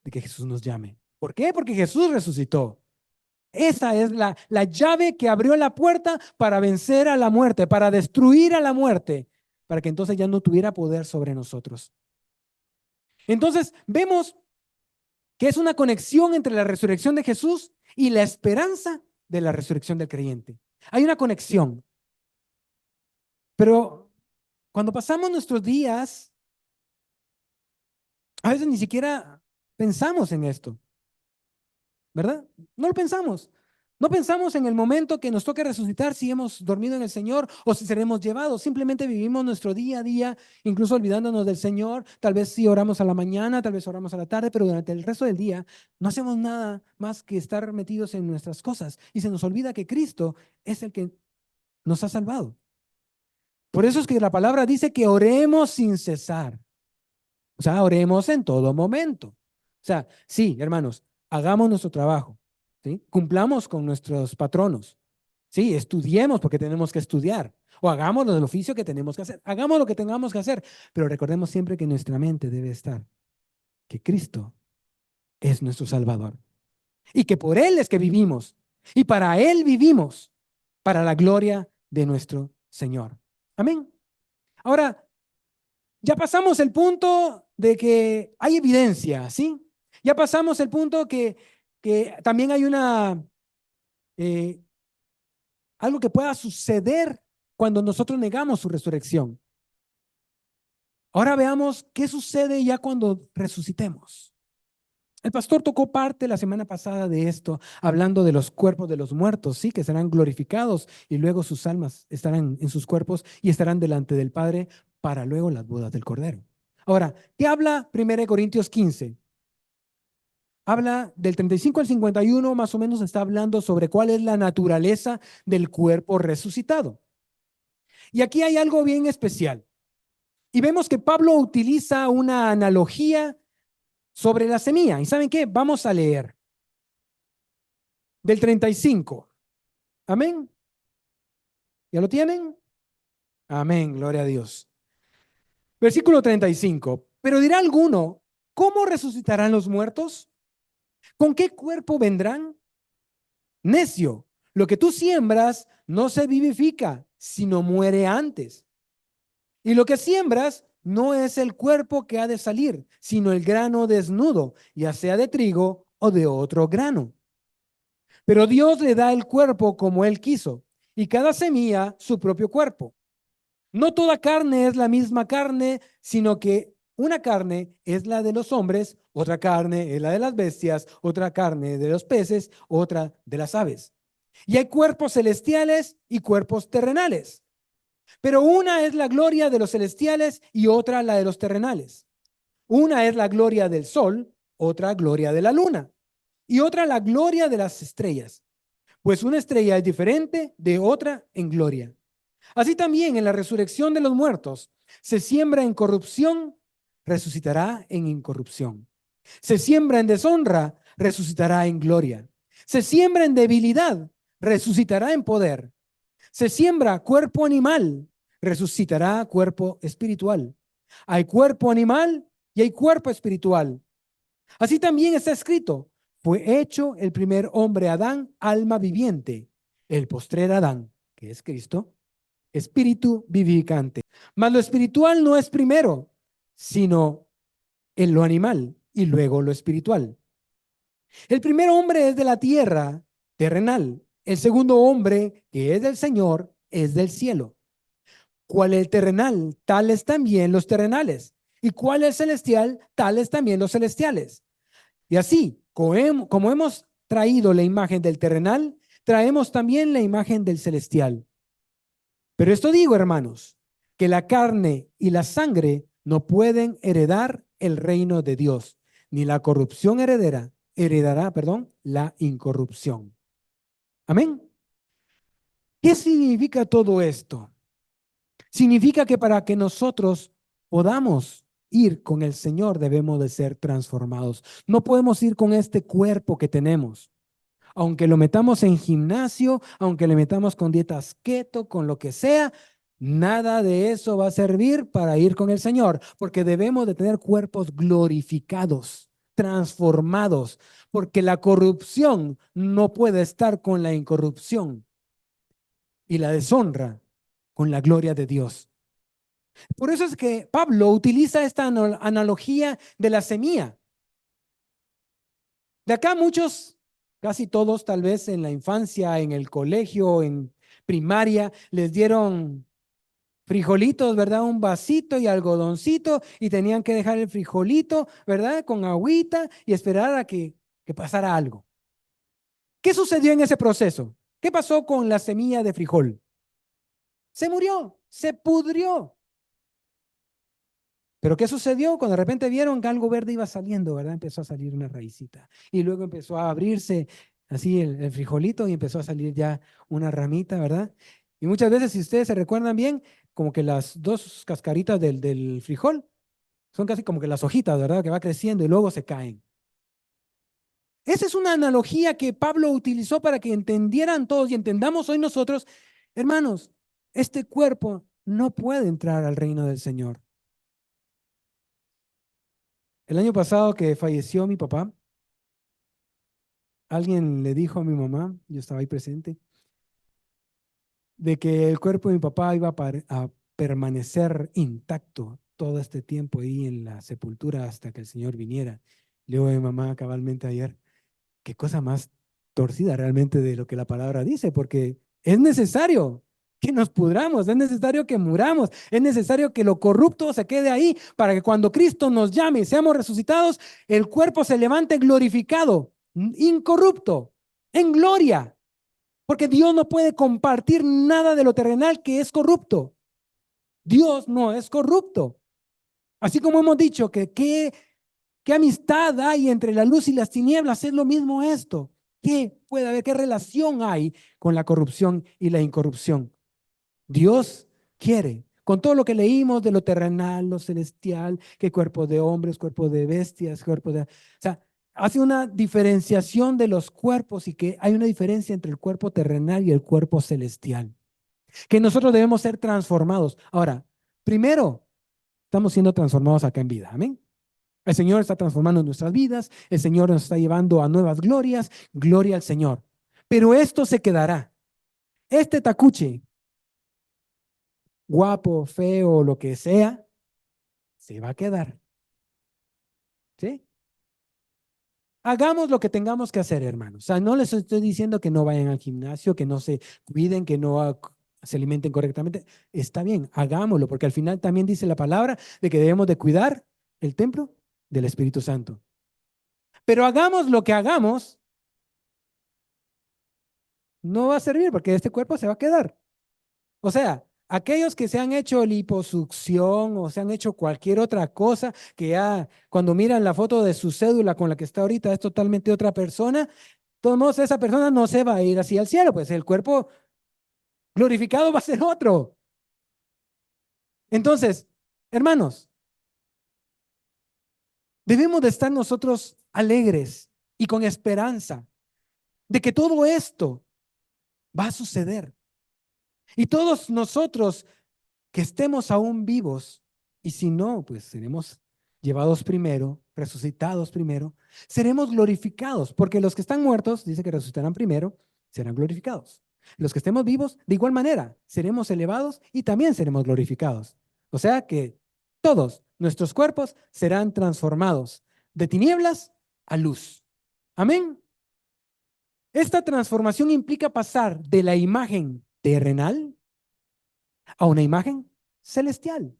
de que Jesús nos llame. ¿Por qué? Porque Jesús resucitó. Esa es la llave que abrió la puerta para vencer a la muerte, para destruir a la muerte, para que entonces ya no tuviera poder sobre nosotros. Entonces vemos que es una conexión entre la resurrección de Jesús y la esperanza de la resurrección del creyente. Hay una conexión. Pero cuando pasamos nuestros días, a veces ni siquiera pensamos en esto, ¿verdad? No lo pensamos. No pensamos en el momento que nos toque resucitar si hemos dormido en el Señor o si seremos llevados. Simplemente vivimos nuestro día a día, incluso olvidándonos del Señor. Tal vez sí oramos a la mañana, tal vez oramos a la tarde, pero durante el resto del día no hacemos nada más que estar metidos en nuestras cosas. Y se nos olvida que Cristo es el que nos ha salvado. Por eso es que la palabra dice que oremos sin cesar. O sea, oremos en todo momento. O sea, sí, hermanos, hagamos nuestro trabajo, ¿sí? Cumplamos con nuestros patronos, sí, estudiemos porque tenemos que estudiar, o hagamos el oficio que tenemos que hacer, hagamos lo que tengamos que hacer, pero recordemos siempre que nuestra mente debe estar, que Cristo es nuestro Salvador y que por Él es que vivimos y para Él vivimos, para la gloria de nuestro Señor. Amén. Ahora, ya pasamos el punto de que hay evidencia, ¿sí? Ya pasamos el punto que también hay eh, algo que pueda suceder cuando nosotros negamos su resurrección. Ahora veamos qué sucede ya cuando resucitemos. El pastor tocó parte la semana pasada de esto, hablando de los cuerpos de los muertos, sí, que serán glorificados y luego sus almas estarán en sus cuerpos y estarán delante del Padre para luego las bodas del Cordero. Ahora, ¿qué habla 1 Corintios 15? habla del 35 al 51, más o menos está hablando sobre cuál es la naturaleza del cuerpo resucitado. Y aquí hay algo bien especial. Y vemos que Pablo utiliza una analogía sobre la semilla. ¿Y saben qué? Vamos a leer del 35. Amén. ¿Ya lo tienen? Amén, gloria a Dios. Versículo 35. Pero dirá alguno, ¿cómo resucitarán los muertos? ¿Con qué cuerpo vendrán? Necio, lo que tú siembras no se vivifica, sino muere antes. Y lo que siembras no es el cuerpo que ha de salir, sino el grano desnudo, ya sea de trigo o de otro grano. Pero Dios le da el cuerpo como Él quiso, y cada semilla su propio cuerpo. No toda carne es la misma carne, sino que una carne es la de los hombres, otra carne es la de las bestias, otra carne de los peces, otra de las aves. Y hay cuerpos celestiales y cuerpos terrenales. Pero una es la gloria de los celestiales y otra la de los terrenales. Una es la gloria del sol, otra gloria de la luna y otra la gloria de las estrellas. Pues una estrella es diferente de otra en gloria. Así también en la resurrección de los muertos, se siembra en corrupción, resucitará en incorrupción. Se siembra en deshonra, resucitará en gloria. Se siembra en debilidad, resucitará en poder. Se siembra cuerpo animal, resucitará cuerpo espiritual. Hay cuerpo animal y hay cuerpo espiritual. Así también está escrito, fue hecho el primer hombre Adán, alma viviente, el postrer Adán, que es Cristo, espíritu vivificante. Mas lo espiritual no es primero, sino en lo animal y luego lo espiritual. El primer hombre es de la tierra, terrenal. El segundo hombre, que es del Señor, es del cielo. ¿Cuál es el terrenal? Tales también los terrenales. ¿Y cuál es el celestial? Tales también los celestiales. Y así, como hemos traído la imagen del terrenal, traemos también la imagen del celestial. Pero esto digo, hermanos, que la carne y la sangre no pueden heredar el reino de Dios, ni la corrupción heredará, la incorrupción. Amén. ¿Qué significa todo esto? Significa que para que nosotros podamos ir con el Señor debemos de ser transformados. No podemos ir con este cuerpo que tenemos. Aunque lo metamos en gimnasio, aunque le metamos con dietas keto, con lo que sea, nada de eso va a servir para ir con el Señor, porque debemos de tener cuerpos glorificados, transformados, porque la corrupción no puede estar con la incorrupción y la deshonra con la gloria de Dios. Por eso es que Pablo utiliza esta analogía de la semilla. De acá muchos, casi todos tal vez en la infancia, en el colegio, en primaria, les dieron frijolitos, ¿verdad? Un vasito y algodoncito y tenían que dejar el frijolito, ¿verdad? Con agüita y esperar a que pasara algo. ¿Qué sucedió en ese proceso? ¿Qué pasó con la semilla de frijol? Se murió, se pudrió. Pero ¿qué sucedió? Cuando de repente vieron que algo verde iba saliendo, ¿verdad? Empezó a salir una raicita. Y luego empezó a abrirse así el frijolito y empezó a salir ya una ramita, ¿verdad? Y muchas veces, si ustedes se recuerdan bien, como que las dos cascaritas del frijol son casi como que las hojitas, ¿verdad? Que va creciendo y luego se caen. Esa es una analogía que Pablo utilizó para que entendieran todos y entendamos hoy nosotros, hermanos, este cuerpo no puede entrar al reino del Señor. El año pasado que falleció mi papá, alguien le dijo a mi mamá, yo estaba ahí presente, de que el cuerpo de mi papá iba a permanecer intacto todo este tiempo ahí en la sepultura hasta que el Señor viniera. Le digo a mi mamá cabalmente ayer, qué cosa más torcida realmente de lo que la palabra dice, porque es necesario que nos pudramos, es necesario que muramos, es necesario que lo corrupto se quede ahí para que cuando Cristo nos llame y seamos resucitados, el cuerpo se levante glorificado, incorrupto, en gloria, porque Dios no puede compartir nada de lo terrenal que es corrupto. Dios no es corrupto. Así como hemos dicho que ¿Qué amistad hay entre la luz y las tinieblas? Es lo mismo esto. ¿Qué puede haber? ¿Qué relación hay con la corrupción y la incorrupción? Dios quiere, con todo lo que leímos de lo terrenal, lo celestial, que cuerpo de hombres, cuerpo de bestias, cuerpo de... O sea, hace una diferenciación de los cuerpos y que hay una diferencia entre el cuerpo terrenal y el cuerpo celestial, que nosotros debemos ser transformados. Ahora, primero, estamos siendo transformados acá en vida. Amén. El Señor está transformando nuestras vidas, el Señor nos está llevando a nuevas glorias, gloria al Señor. Pero esto se quedará. Este tacuche, guapo, feo, lo que sea, se va a quedar. ¿Sí? Hagamos lo que tengamos que hacer, hermanos. O sea, no les estoy diciendo que no vayan al gimnasio, que no se cuiden, que no se alimenten correctamente. Está bien, hagámoslo, porque al final también dice la palabra de que debemos de cuidar el templo del Espíritu Santo. Pero hagamos lo que hagamos, no va a servir porque este cuerpo se va a quedar. O sea, aquellos que se han hecho liposucción o se han hecho cualquier otra cosa, que ya cuando miran la foto de su cédula con la que está ahorita es totalmente otra persona, de todos modos esa persona no se va a ir así al cielo, pues el cuerpo glorificado va a ser otro. Entonces, hermanos, debemos de estar nosotros alegres y con esperanza de que todo esto va a suceder. Y todos nosotros que estemos aún vivos, y si no, pues seremos llevados primero, resucitados primero, seremos glorificados, porque los que están muertos, dice que resucitarán primero, serán glorificados. Los que estemos vivos, de igual manera, seremos elevados y también seremos glorificados. O sea que todos nuestros cuerpos serán transformados de tinieblas a luz. Amén. Esta transformación implica pasar de la imagen terrenal a una imagen celestial.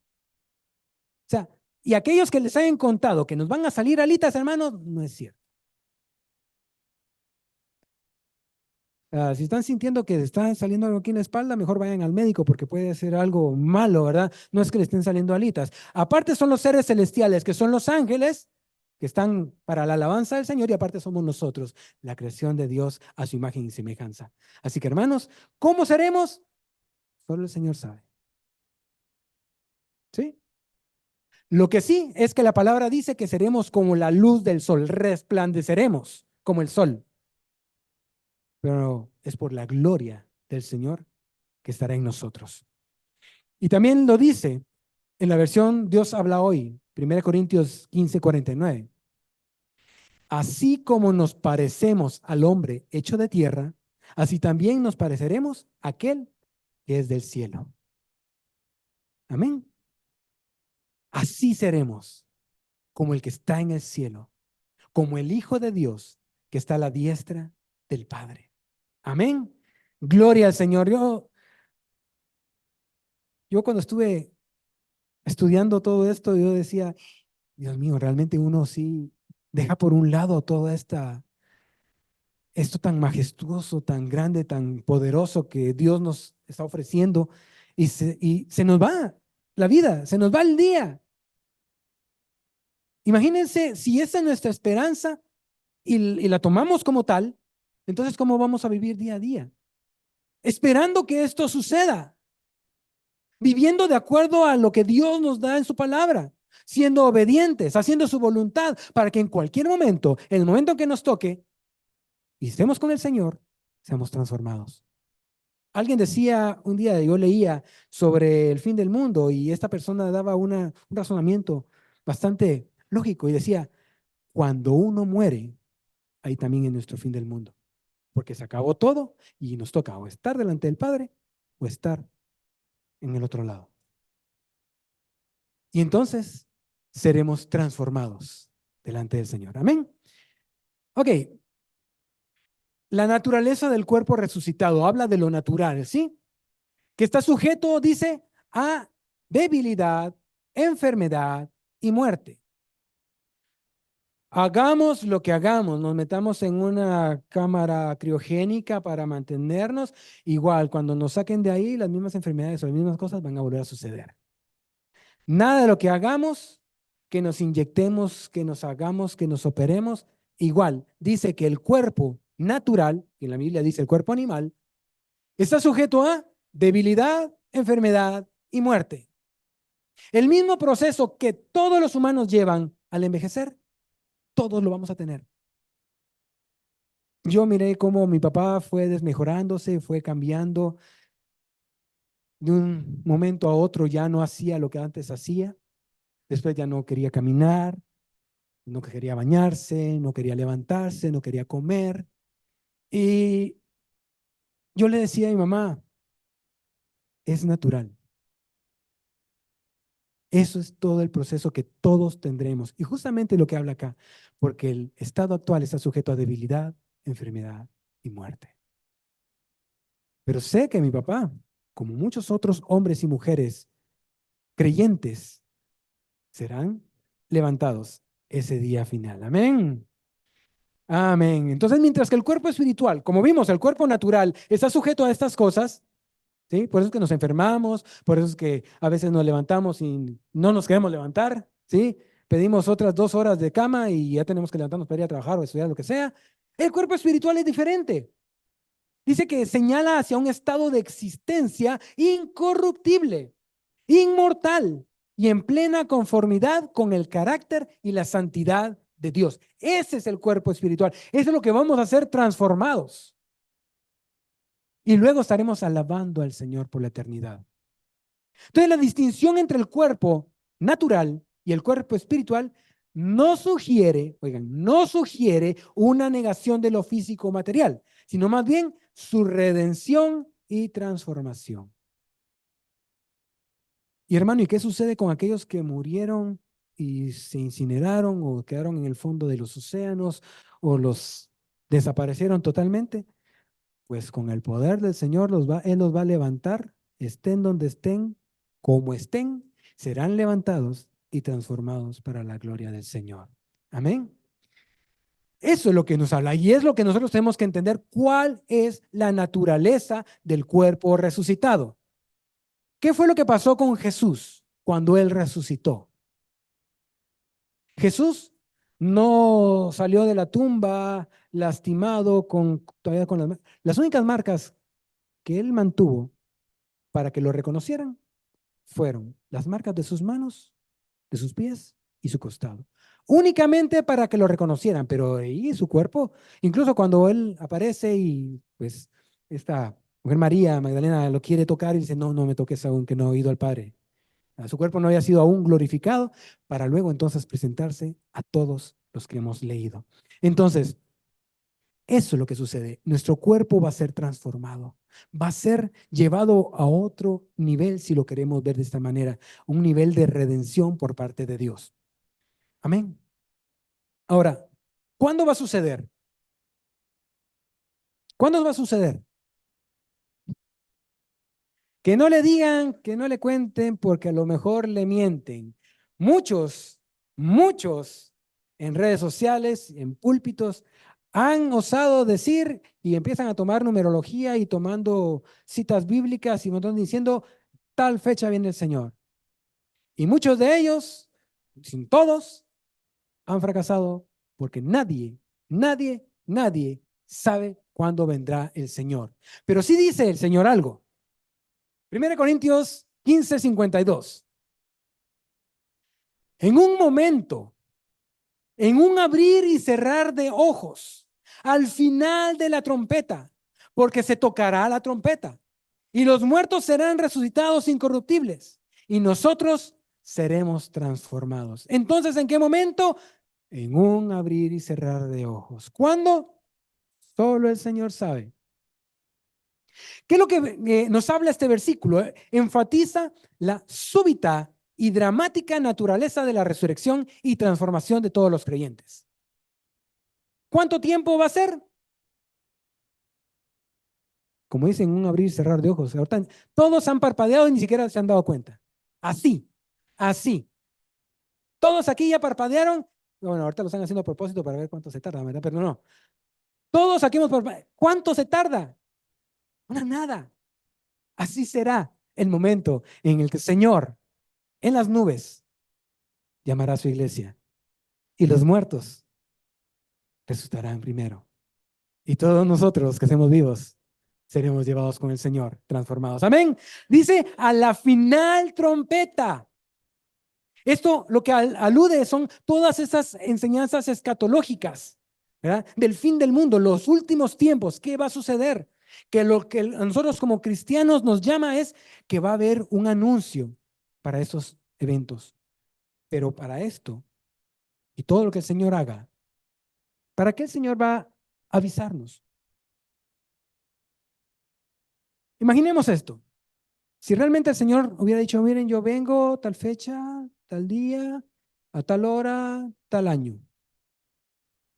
O sea, y aquellos que les hayan contado que nos van a salir alitas, hermanos, no es cierto. Si están sintiendo que están saliendo algo aquí en la espalda, mejor vayan al médico porque puede ser algo malo, ¿verdad? No es que le estén saliendo alitas. Aparte son los seres celestiales, que son los ángeles, que están para la alabanza del Señor, y aparte somos nosotros, la creación de Dios a su imagen y semejanza. Así que, hermanos, ¿cómo seremos? Solo el Señor sabe. ¿Sí? Lo que sí es que la palabra dice que seremos como la luz del sol, resplandeceremos como el sol, pero es por la gloria del Señor que estará en nosotros. Y también lo dice en la versión Dios habla hoy, 1 Corintios 15:49. Así como nos parecemos al hombre hecho de tierra, así también nos pareceremos a aquel que es del cielo. Amén. Así seremos como el que está en el cielo, como el Hijo de Dios que está a la diestra del Padre. Amén. Gloria al Señor. Yo cuando estuve estudiando todo esto, yo decía, Dios mío, realmente uno sí deja por un lado esto tan majestuoso, tan grande, tan poderoso que Dios nos está ofreciendo y se nos va la vida, se nos va el día. Imagínense si esa es nuestra esperanza y la tomamos como tal, entonces ¿cómo vamos a vivir día a día? Esperando que esto suceda, viviendo de acuerdo a lo que Dios nos da en su palabra, siendo obedientes, haciendo su voluntad, para que en cualquier momento, en el momento en que nos toque y estemos con el Señor, seamos transformados. Alguien decía un día, yo leía sobre el fin del mundo y esta persona daba un razonamiento bastante lógico y decía, cuando uno muere, ahí también es nuestro fin del mundo, porque se acabó todo y nos toca o estar delante del Padre o estar en el otro lado. Y entonces seremos transformados delante del Señor. Amén. Ok, la naturaleza del cuerpo resucitado habla de lo natural, ¿sí? Que está sujeto, dice, a debilidad, enfermedad y muerte. Hagamos lo que hagamos, nos metamos en una cámara criogénica para mantenernos, igual cuando nos saquen de ahí, las mismas enfermedades o las mismas cosas van a volver a suceder. Nada de lo que hagamos que nos inyectemos, que nos hagamos, que nos operemos, igual dice que el cuerpo natural, que en la Biblia dice el cuerpo animal, está sujeto a debilidad, enfermedad y muerte. El mismo proceso que todos los humanos llevan al envejecer, todos lo vamos a tener. Yo miré cómo mi papá fue desmejorándose, fue cambiando. De un momento a otro ya no hacía lo que antes hacía. Después ya no quería caminar, no quería bañarse, no quería levantarse, no quería comer. Y yo le decía a mi mamá, es natural. Eso es todo el proceso que todos tendremos. Y justamente lo que habla acá, porque el estado actual está sujeto a debilidad, enfermedad y muerte. Pero sé que mi papá, como muchos otros hombres y mujeres creyentes, serán levantados ese día final. Amén. Amén. Entonces, mientras que el cuerpo espiritual, como vimos, el cuerpo natural está sujeto a estas cosas, ¿sí? Por eso es que nos enfermamos, por eso es que a veces nos levantamos y no nos queremos levantar, ¿sí? Pedimos otras 2 horas de cama y ya tenemos que levantarnos para ir a trabajar o estudiar, lo que sea. El cuerpo espiritual es diferente. Dice que señala hacia un estado de existencia incorruptible, inmortal y en plena conformidad con el carácter y la santidad de Dios. Ese es el cuerpo espiritual. Eso es lo que vamos a ser transformados. Y luego estaremos alabando al Señor por la eternidad. Entonces, la distinción entre el cuerpo natural y el cuerpo espiritual no sugiere, oigan, no sugiere una negación de lo físico material, sino más bien su redención y transformación. Y hermano, ¿y qué sucede con aquellos que murieron y se incineraron o quedaron en el fondo de los océanos o los desaparecieron totalmente? Pues con el poder del Señor Él los va a levantar, estén donde estén, como estén, serán levantados y transformados para la gloria del Señor. Amén. Eso es lo que nos habla y es lo que nosotros tenemos que entender, cuál es la naturaleza del cuerpo resucitado. ¿Qué fue lo que pasó con Jesús cuando Él resucitó? Jesús no salió de la tumba lastimado, todavía con las únicas marcas que Él mantuvo para que lo reconocieran fueron las marcas de sus manos, de sus pies y su costado. Únicamente para que lo reconocieran, pero ahí su cuerpo, incluso cuando Él aparece y pues esta mujer María Magdalena lo quiere tocar y dice, no, no me toques aún, que no he oído al Padre. Su cuerpo no había sido aún glorificado para luego entonces presentarse a todos los que hemos leído. Entonces, eso es lo que sucede. Nuestro cuerpo va a ser transformado, va a ser llevado a otro nivel, si lo queremos ver de esta manera, un nivel de redención por parte de Dios. Amén. Ahora, ¿cuándo va a suceder? ¿Cuándo va a suceder? Que no le digan, que no le cuenten, porque a lo mejor le mienten. Muchos en redes sociales, en púlpitos, han osado decir y empiezan a tomar numerología y tomando citas bíblicas y montón diciendo, tal fecha viene el Señor. Y muchos de ellos, sin todos, han fracasado porque nadie sabe cuándo vendrá el Señor. Pero sí dice el Señor algo. 1 Corintios 15:52. En un momento, en un abrir y cerrar de ojos, al final de la trompeta, porque se tocará la trompeta, y los muertos serán resucitados incorruptibles, y nosotros seremos transformados. Entonces, ¿en qué momento? En un abrir y cerrar de ojos. ¿Cuándo? Solo el Señor sabe. ¿Qué es lo que nos habla este versículo? Enfatiza la súbita y dramática naturaleza de la resurrección y transformación de todos los creyentes. ¿Cuánto tiempo va a ser? Como dicen, un abrir y cerrar de ojos. Ahorita todos han parpadeado y ni siquiera se han dado cuenta. Así. Todos aquí ya parpadearon. Bueno, ahorita lo están haciendo a propósito para ver cuánto se tarda, ¿verdad? Pero no. Todos aquí hemos parpadeado. ¿Cuánto se tarda? Nada. Así será el momento en el que el Señor en las nubes llamará a su iglesia y los muertos resucitarán primero. Y todos nosotros que estemos vivos seremos llevados con el Señor, transformados. Amén. Dice a la final trompeta. Esto lo que alude son todas esas enseñanzas escatológicas, ¿verdad? Del fin del mundo, los últimos tiempos, ¿qué va a suceder? Que lo que a nosotros como cristianos nos llama es que va a haber un anuncio para esos eventos. Pero para esto y todo lo que el Señor haga, ¿para qué el Señor va a avisarnos? Imaginemos esto. Si realmente el Señor hubiera dicho, miren, yo vengo tal fecha, tal día, a tal hora, tal año.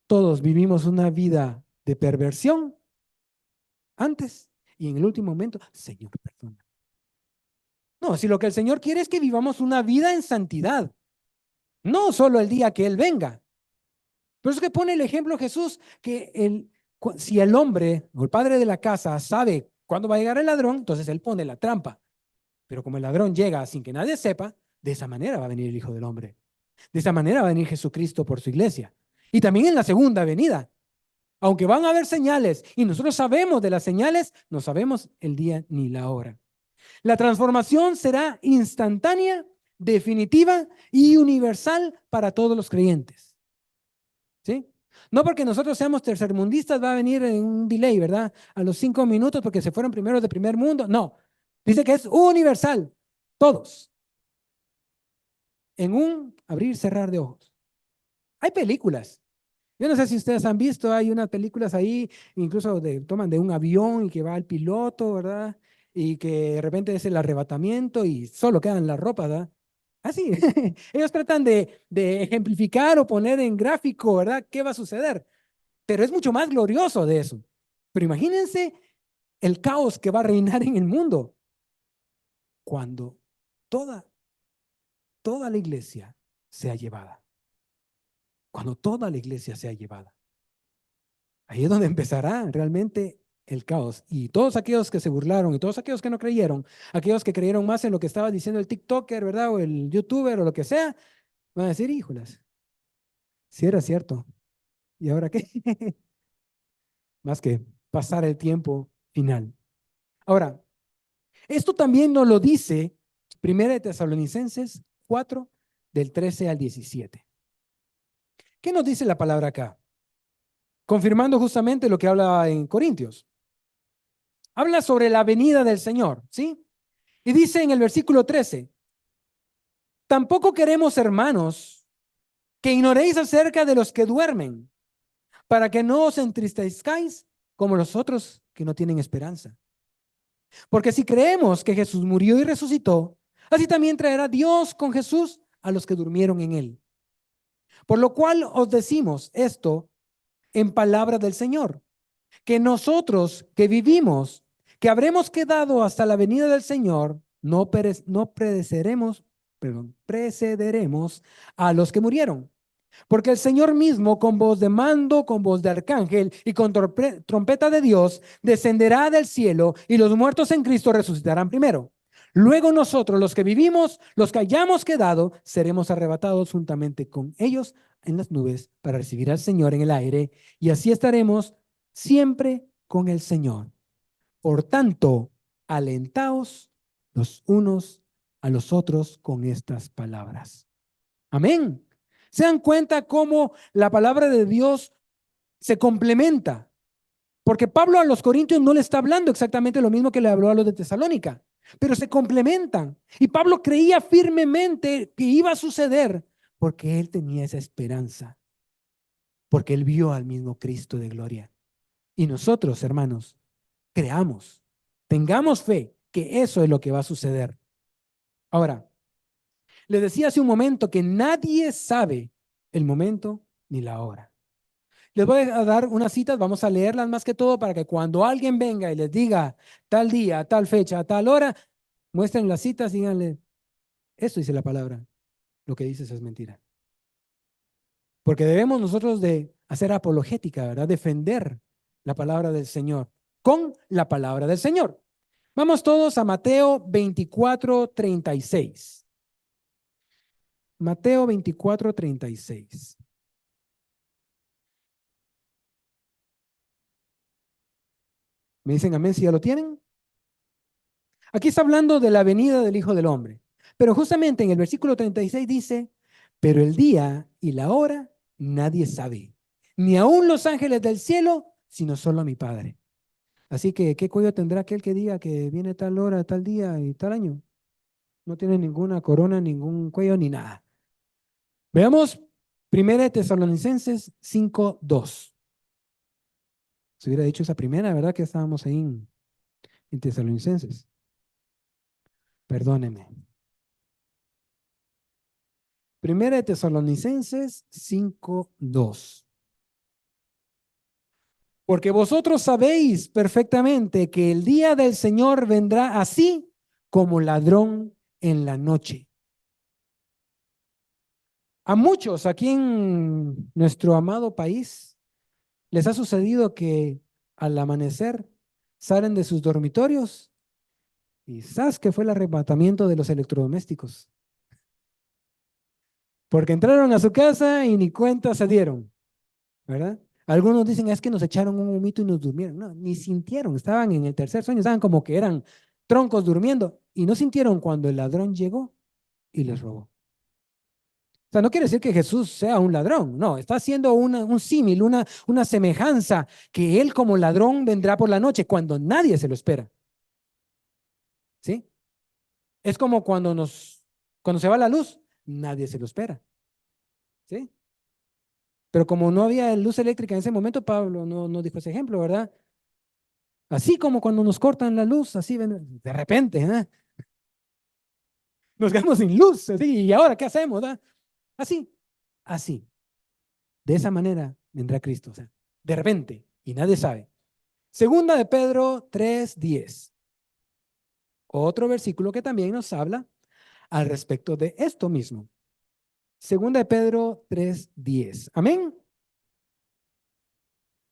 Todos vivimos una vida de perversión antes y en el último momento, Señor, perdona. No, si lo que el Señor quiere es que vivamos una vida en santidad, no solo el día que Él venga. Por eso que pone el ejemplo Jesús, que si el hombre o el padre de la casa sabe cuándo va a llegar el ladrón, entonces Él pone la trampa. Pero como el ladrón llega sin que nadie sepa, de esa manera va a venir el Hijo del Hombre. De esa manera va a venir Jesucristo por su iglesia. Y también en la segunda venida. Aunque van a haber señales y nosotros sabemos de las señales, no sabemos el día ni la hora. La transformación será instantánea, definitiva y universal para todos los creyentes. ¿Sí? No porque nosotros seamos tercermundistas va a venir en un delay, ¿verdad? A los 5 minutos porque se fueron primeros de primer mundo. No, dice que es universal. Todos. En un abrir y cerrar de ojos. Hay películas. Yo no sé si ustedes han visto, hay unas películas ahí, incluso toman de un avión y que va el piloto, ¿verdad? Y que de repente es el arrebatamiento y solo quedan las ropas, ¿verdad? Así, ellos tratan de ejemplificar o poner en gráfico, ¿verdad? ¿Qué va a suceder? Pero es mucho más glorioso de eso. Pero imagínense el caos que va a reinar en el mundo cuando toda la iglesia sea llevada. Cuando toda la iglesia sea llevada. Ahí es donde empezará realmente el caos. Y todos aquellos que se burlaron y todos aquellos que no creyeron, aquellos que creyeron más en lo que estaba diciendo el TikToker, ¿verdad? O el YouTuber o lo que sea, van a decir, híjolas, si era cierto. ¿Y ahora qué? Más que pasar el tiempo final. Ahora, esto también nos lo dice 1 Tesalonicenses 4, del 13 al 17. ¿Qué nos dice la palabra acá? Confirmando justamente lo que habla en Corintios. Habla sobre la venida del Señor, ¿sí? Y dice en el versículo 13, tampoco queremos, hermanos, que ignoréis acerca de los que duermen, para que no os entristezcáis como los otros que no tienen esperanza. Porque si creemos que Jesús murió y resucitó, así también traerá Dios con Jesús a los que durmieron en él. Por lo cual os decimos esto en palabra del Señor, que nosotros que vivimos, que habremos quedado hasta la venida del Señor, no precederemos a los que murieron. Porque el Señor mismo, con voz de mando, con voz de arcángel y con trompeta de Dios, descenderá del cielo y los muertos en Cristo resucitarán primero. Luego nosotros, los que vivimos, los que hayamos quedado, seremos arrebatados juntamente con ellos en las nubes para recibir al Señor en el aire y así estaremos siempre con el Señor. Por tanto, alentaos los unos a los otros con estas palabras. Amén. ¿Se dan cuenta cómo la palabra de Dios se complementa? Porque Pablo a los Corintios no le está hablando exactamente lo mismo que le habló a los de Tesalónica, pero se complementan. Y Pablo creía firmemente que iba a suceder porque él tenía esa esperanza, porque él vio al mismo Cristo de gloria. Y nosotros, hermanos, creamos, tengamos fe que eso es lo que va a suceder. Ahora, les decía hace un momento que nadie sabe el momento ni la hora. Les voy a dar unas citas, vamos a leerlas más que todo para que cuando alguien venga y les diga tal día, tal fecha, tal hora, muestren las citas y díganle, esto dice la palabra, lo que dices es mentira. Porque debemos nosotros de hacer apologética, ¿verdad? Defender la palabra del Señor con la palabra del Señor. Vamos todos a Mateo 24:36. Mateo 24:36. ¿Me dicen amén si ya lo tienen? Aquí está hablando de la venida del Hijo del Hombre. Pero justamente en el versículo 36 dice, pero el día y la hora nadie sabe, ni aun los ángeles del cielo, sino solo mi Padre. Así que, ¿qué cuello tendrá aquel que diga que viene tal hora, tal día y tal año? No tiene ninguna corona, ningún cuello, ni nada. Veamos 1 Tesalonicenses 5:2. Se hubiera dicho esa primera, ¿verdad? Que estábamos ahí en Tesalonicenses. Perdóneme. 1 Tesalonicenses 5:2. Porque vosotros sabéis perfectamente que el día del Señor vendrá así como ladrón en la noche. A muchos aquí en nuestro amado país les ha sucedido que al amanecer salen de sus dormitorios y ¿sabes qué fue el arrebatamiento de los electrodomésticos? Porque entraron a su casa y ni cuenta se dieron, ¿verdad? Algunos dicen, es que nos echaron un humito y nos durmieron. No, ni sintieron, estaban en el tercer sueño, estaban como que eran troncos durmiendo y no sintieron cuando el ladrón llegó y les robó. O sea, no quiere decir que Jesús sea un ladrón, no, está haciendo un símil, una semejanza, que él como ladrón vendrá por la noche cuando nadie se lo espera. ¿Sí? Es como cuando se va la luz, nadie se lo espera. ¿Sí? Pero como no había luz eléctrica en ese momento, Pablo no dijo ese ejemplo, ¿verdad? Así como cuando nos cortan la luz, así de repente, ¿eh? Nos quedamos sin luz, así, ¿y ahora qué hacemos? ¿Eh? Así, así. De esa manera vendrá Cristo, o sea, de repente, y nadie sabe. Segunda de Pedro 3:10. Otro versículo que también nos habla al respecto de esto mismo. Segunda de Pedro 3:10. Amén.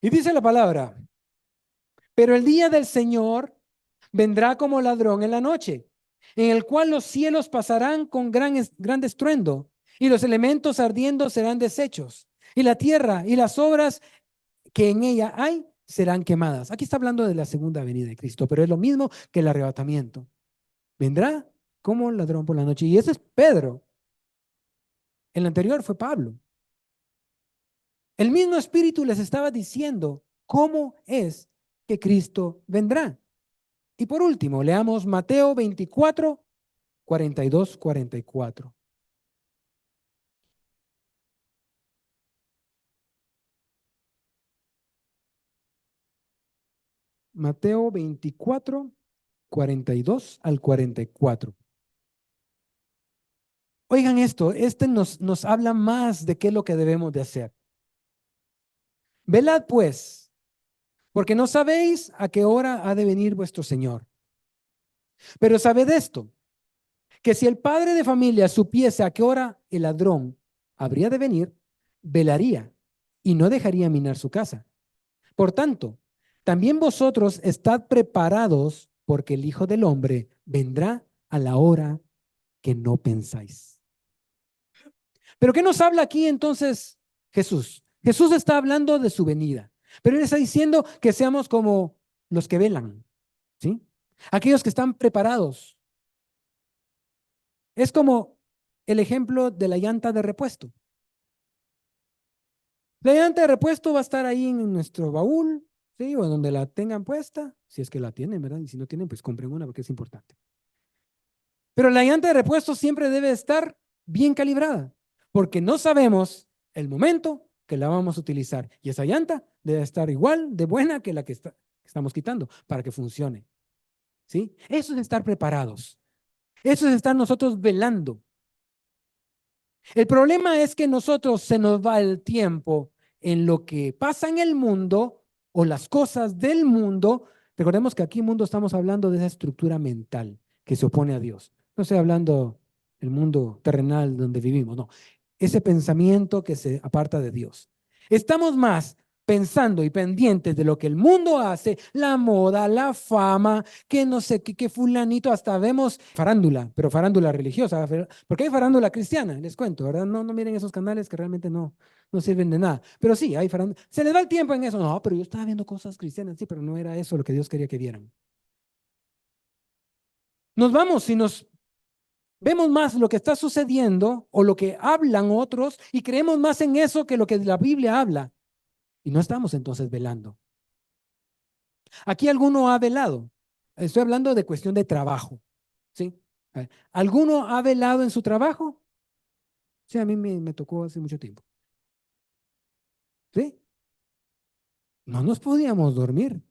Y dice la palabra, pero el día del Señor vendrá como ladrón en la noche, en el cual los cielos pasarán con gran estruendo, y los elementos ardiendo serán deshechos, y la tierra y las obras que en ella hay serán quemadas. Aquí está hablando de la segunda venida de Cristo, pero es lo mismo que el arrebatamiento. Vendrá como ladrón por la noche. Y ese es Pedro. El anterior fue Pablo. El mismo Espíritu les estaba diciendo cómo es que Cristo vendrá. Y por último, leamos Mateo 24, 42, 44. Mateo 24, 42 al 44. Oigan esto, este nos habla más de qué es lo que debemos de hacer. Velad pues, porque no sabéis a qué hora ha de venir vuestro Señor. Pero sabed esto, que si el padre de familia supiese a qué hora el ladrón habría de venir, velaría y no dejaría minar su casa. Por tanto, también vosotros estad preparados, porque el Hijo del Hombre vendrá a la hora que no pensáis. Pero ¿qué nos habla aquí entonces Jesús? Jesús está hablando de su venida, pero él está diciendo que seamos como los que velan, ¿sí? Aquellos que están preparados. Es como el ejemplo de la llanta de repuesto. La llanta de repuesto va a estar ahí en nuestro baúl, ¿sí? O donde la tengan puesta, si es que la tienen, ¿verdad? Y si no tienen, pues compren una porque es importante. Pero la llanta de repuesto siempre debe estar bien calibrada, porque no sabemos el momento que la vamos a utilizar. Y esa llanta debe estar igual de buena que la que estamos quitando para que funcione. ¿Sí? Eso es estar preparados. Eso es estar nosotros velando. El problema es que nosotros se nos va el tiempo en lo que pasa en el mundo o las cosas del mundo. Recordemos que aquí en mundo estamos hablando de esa estructura mental que se opone a Dios. No estoy hablando del mundo terrenal donde vivimos, no. Ese pensamiento que se aparta de Dios. Estamos más pensando y pendientes de lo que el mundo hace, la moda, la fama, que no sé qué, que fulanito, hasta vemos farándula, pero farándula religiosa, porque hay farándula cristiana, les cuento, ¿verdad? No, no miren esos canales que realmente no sirven de nada, pero sí, hay farándula. Se les va el tiempo en eso, no, pero yo estaba viendo cosas cristianas, sí, pero no era eso lo que Dios quería que vieran. Nos vamos y nos vemos más lo que está sucediendo o lo que hablan otros y creemos más en eso que lo que la Biblia habla. Y no estamos entonces velando. Aquí alguno ha velado. Estoy hablando de cuestión de trabajo. ¿Sí? A ver, ¿alguno ha velado en su trabajo? Sí, a mí me tocó hace mucho tiempo. ¿Sí? No nos podíamos dormir.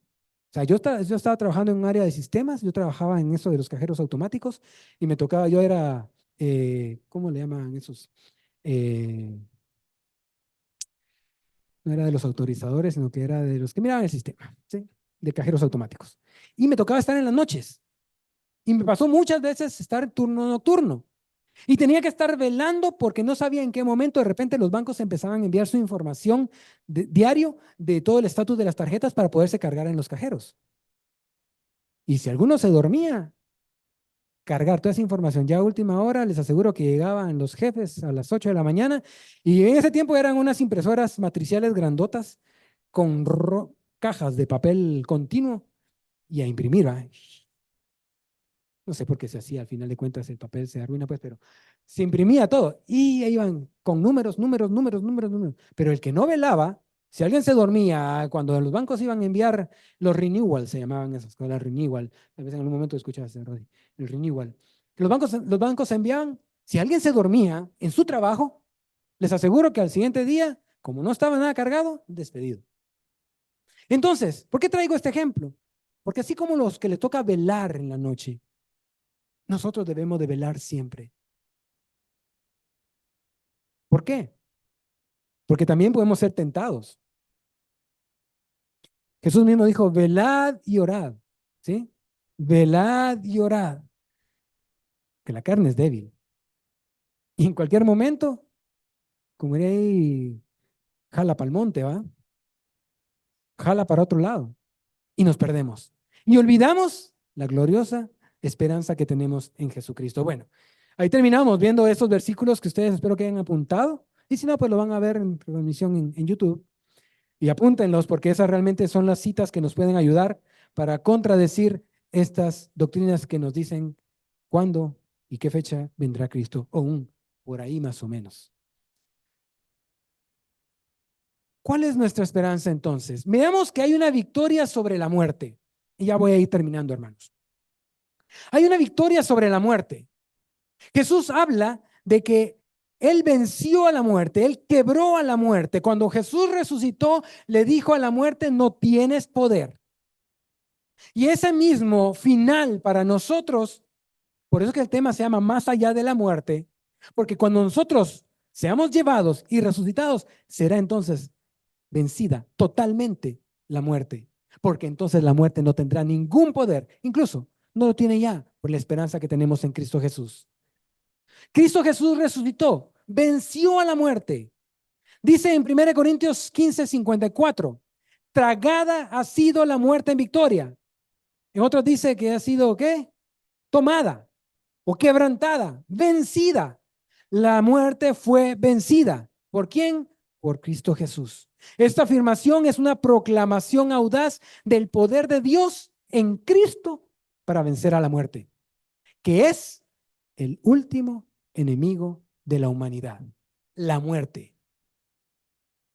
O sea, yo estaba trabajando en un área de sistemas, yo trabajaba en eso de los cajeros automáticos y me tocaba, yo era, ¿cómo le llaman esos? Eh, no era de los autorizadores, sino que era de los que miraban el sistema, ¿sí? De cajeros automáticos. Y me tocaba estar en las noches. Y me pasó muchas veces estar en turno nocturno. Y tenía que estar velando porque no sabía en qué momento de repente los bancos empezaban a enviar su información diario de todo el estatus de las tarjetas para poderse cargar en los cajeros. Y si alguno se dormía, cargar toda esa información. Ya a última hora les aseguro que llegaban los jefes a las 8 de la mañana y en ese tiempo eran unas impresoras matriciales grandotas con cajas de papel continuo y a imprimir. ¿Va? No sé por qué se hacía, al final de cuentas el papel se arruina, pues, pero se imprimía todo y iban con números, números, números, números, números. Pero el que no velaba, si alguien se dormía, cuando los bancos iban a enviar los renewal, se llamaban esas cosas, renewal, tal vez en algún momento escuchabas el renewal. Los bancos enviaban, si alguien se dormía en su trabajo, les aseguro que al siguiente día, como no estaba nada cargado, despedido. Entonces, ¿por qué traigo este ejemplo? Porque así como los que le toca velar en la noche, nosotros debemos de velar siempre. ¿Por qué? Porque también podemos ser tentados. Jesús mismo dijo, velad y orad, ¿sí? Velad y orad, que la carne es débil. Y en cualquier momento, como diría ahí, jala para el monte, ¿va? Jala para otro lado y nos perdemos. Y olvidamos la gloriosa esperanza que tenemos en Jesucristo. Bueno, ahí terminamos viendo estos versículos que ustedes espero que hayan apuntado. Y si no, pues lo van a ver en transmisión en YouTube. Y apúntenlos porque esas realmente son las citas que nos pueden ayudar para contradecir estas doctrinas que nos dicen cuándo y qué fecha vendrá Cristo, o un por ahí más o menos. ¿Cuál es nuestra esperanza entonces? Veamos que hay una victoria sobre la muerte. Y ya voy a ir terminando, hermanos. Hay una victoria sobre la muerte. Jesús habla de que Él venció a la muerte, Él quebró a la muerte. Cuando Jesús resucitó, le dijo a la muerte, no tienes poder. Y ese mismo final para nosotros, por eso que el tema se llama más allá de la muerte, porque cuando nosotros seamos llevados y resucitados, será entonces vencida totalmente la muerte, porque entonces la muerte no tendrá ningún poder, incluso no lo tiene ya por la esperanza que tenemos en Cristo Jesús. Cristo Jesús resucitó, venció a la muerte. Dice en 1 Corintios 15:54, tragada ha sido la muerte en victoria. En otros dice que ha sido, ¿qué? Tomada o quebrantada, vencida. La muerte fue vencida. ¿Por quién? Por Cristo Jesús. Esta afirmación es una proclamación audaz del poder de Dios en Cristo para vencer a la muerte, que es el último enemigo de la humanidad, la muerte.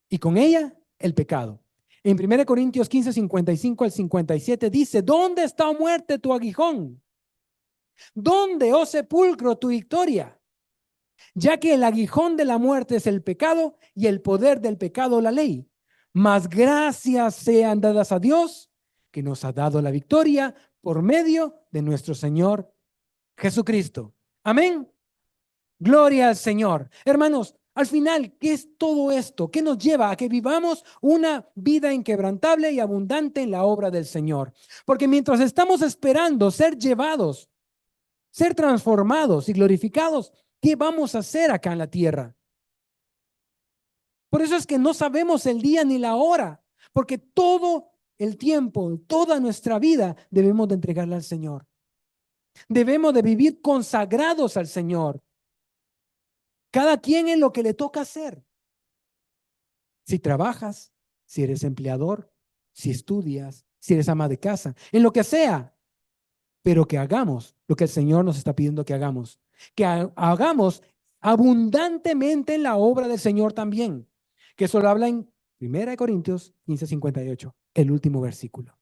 Y con ella, el pecado. En 1 Corintios 15:55 al 57 dice, ¿dónde está, oh muerte, tu aguijón? ¿Dónde, oh sepulcro, tu victoria? Ya que el aguijón de la muerte es el pecado y el poder del pecado la ley. Mas gracias sean dadas a Dios que nos ha dado la victoria por medio de nuestro Señor Jesucristo. Amén. Gloria al Señor. Hermanos, al final, ¿qué es todo esto? ¿Qué nos lleva a que vivamos una vida inquebrantable y abundante en la obra del Señor? Porque mientras estamos esperando ser llevados, ser transformados y glorificados, ¿qué vamos a hacer acá en la tierra? Por eso es que no sabemos el día ni la hora porque todo el tiempo, toda nuestra vida debemos de entregarla al Señor. Debemos de vivir consagrados al Señor. Cada quien en lo que le toca hacer. Si trabajas, si eres empleador, si estudias, si eres ama de casa, en lo que sea, pero que hagamos lo que el Señor nos está pidiendo que hagamos. Que hagamos abundantemente en la obra del Señor también. Que eso lo habla en 1 Corintios 15:58, el último versículo.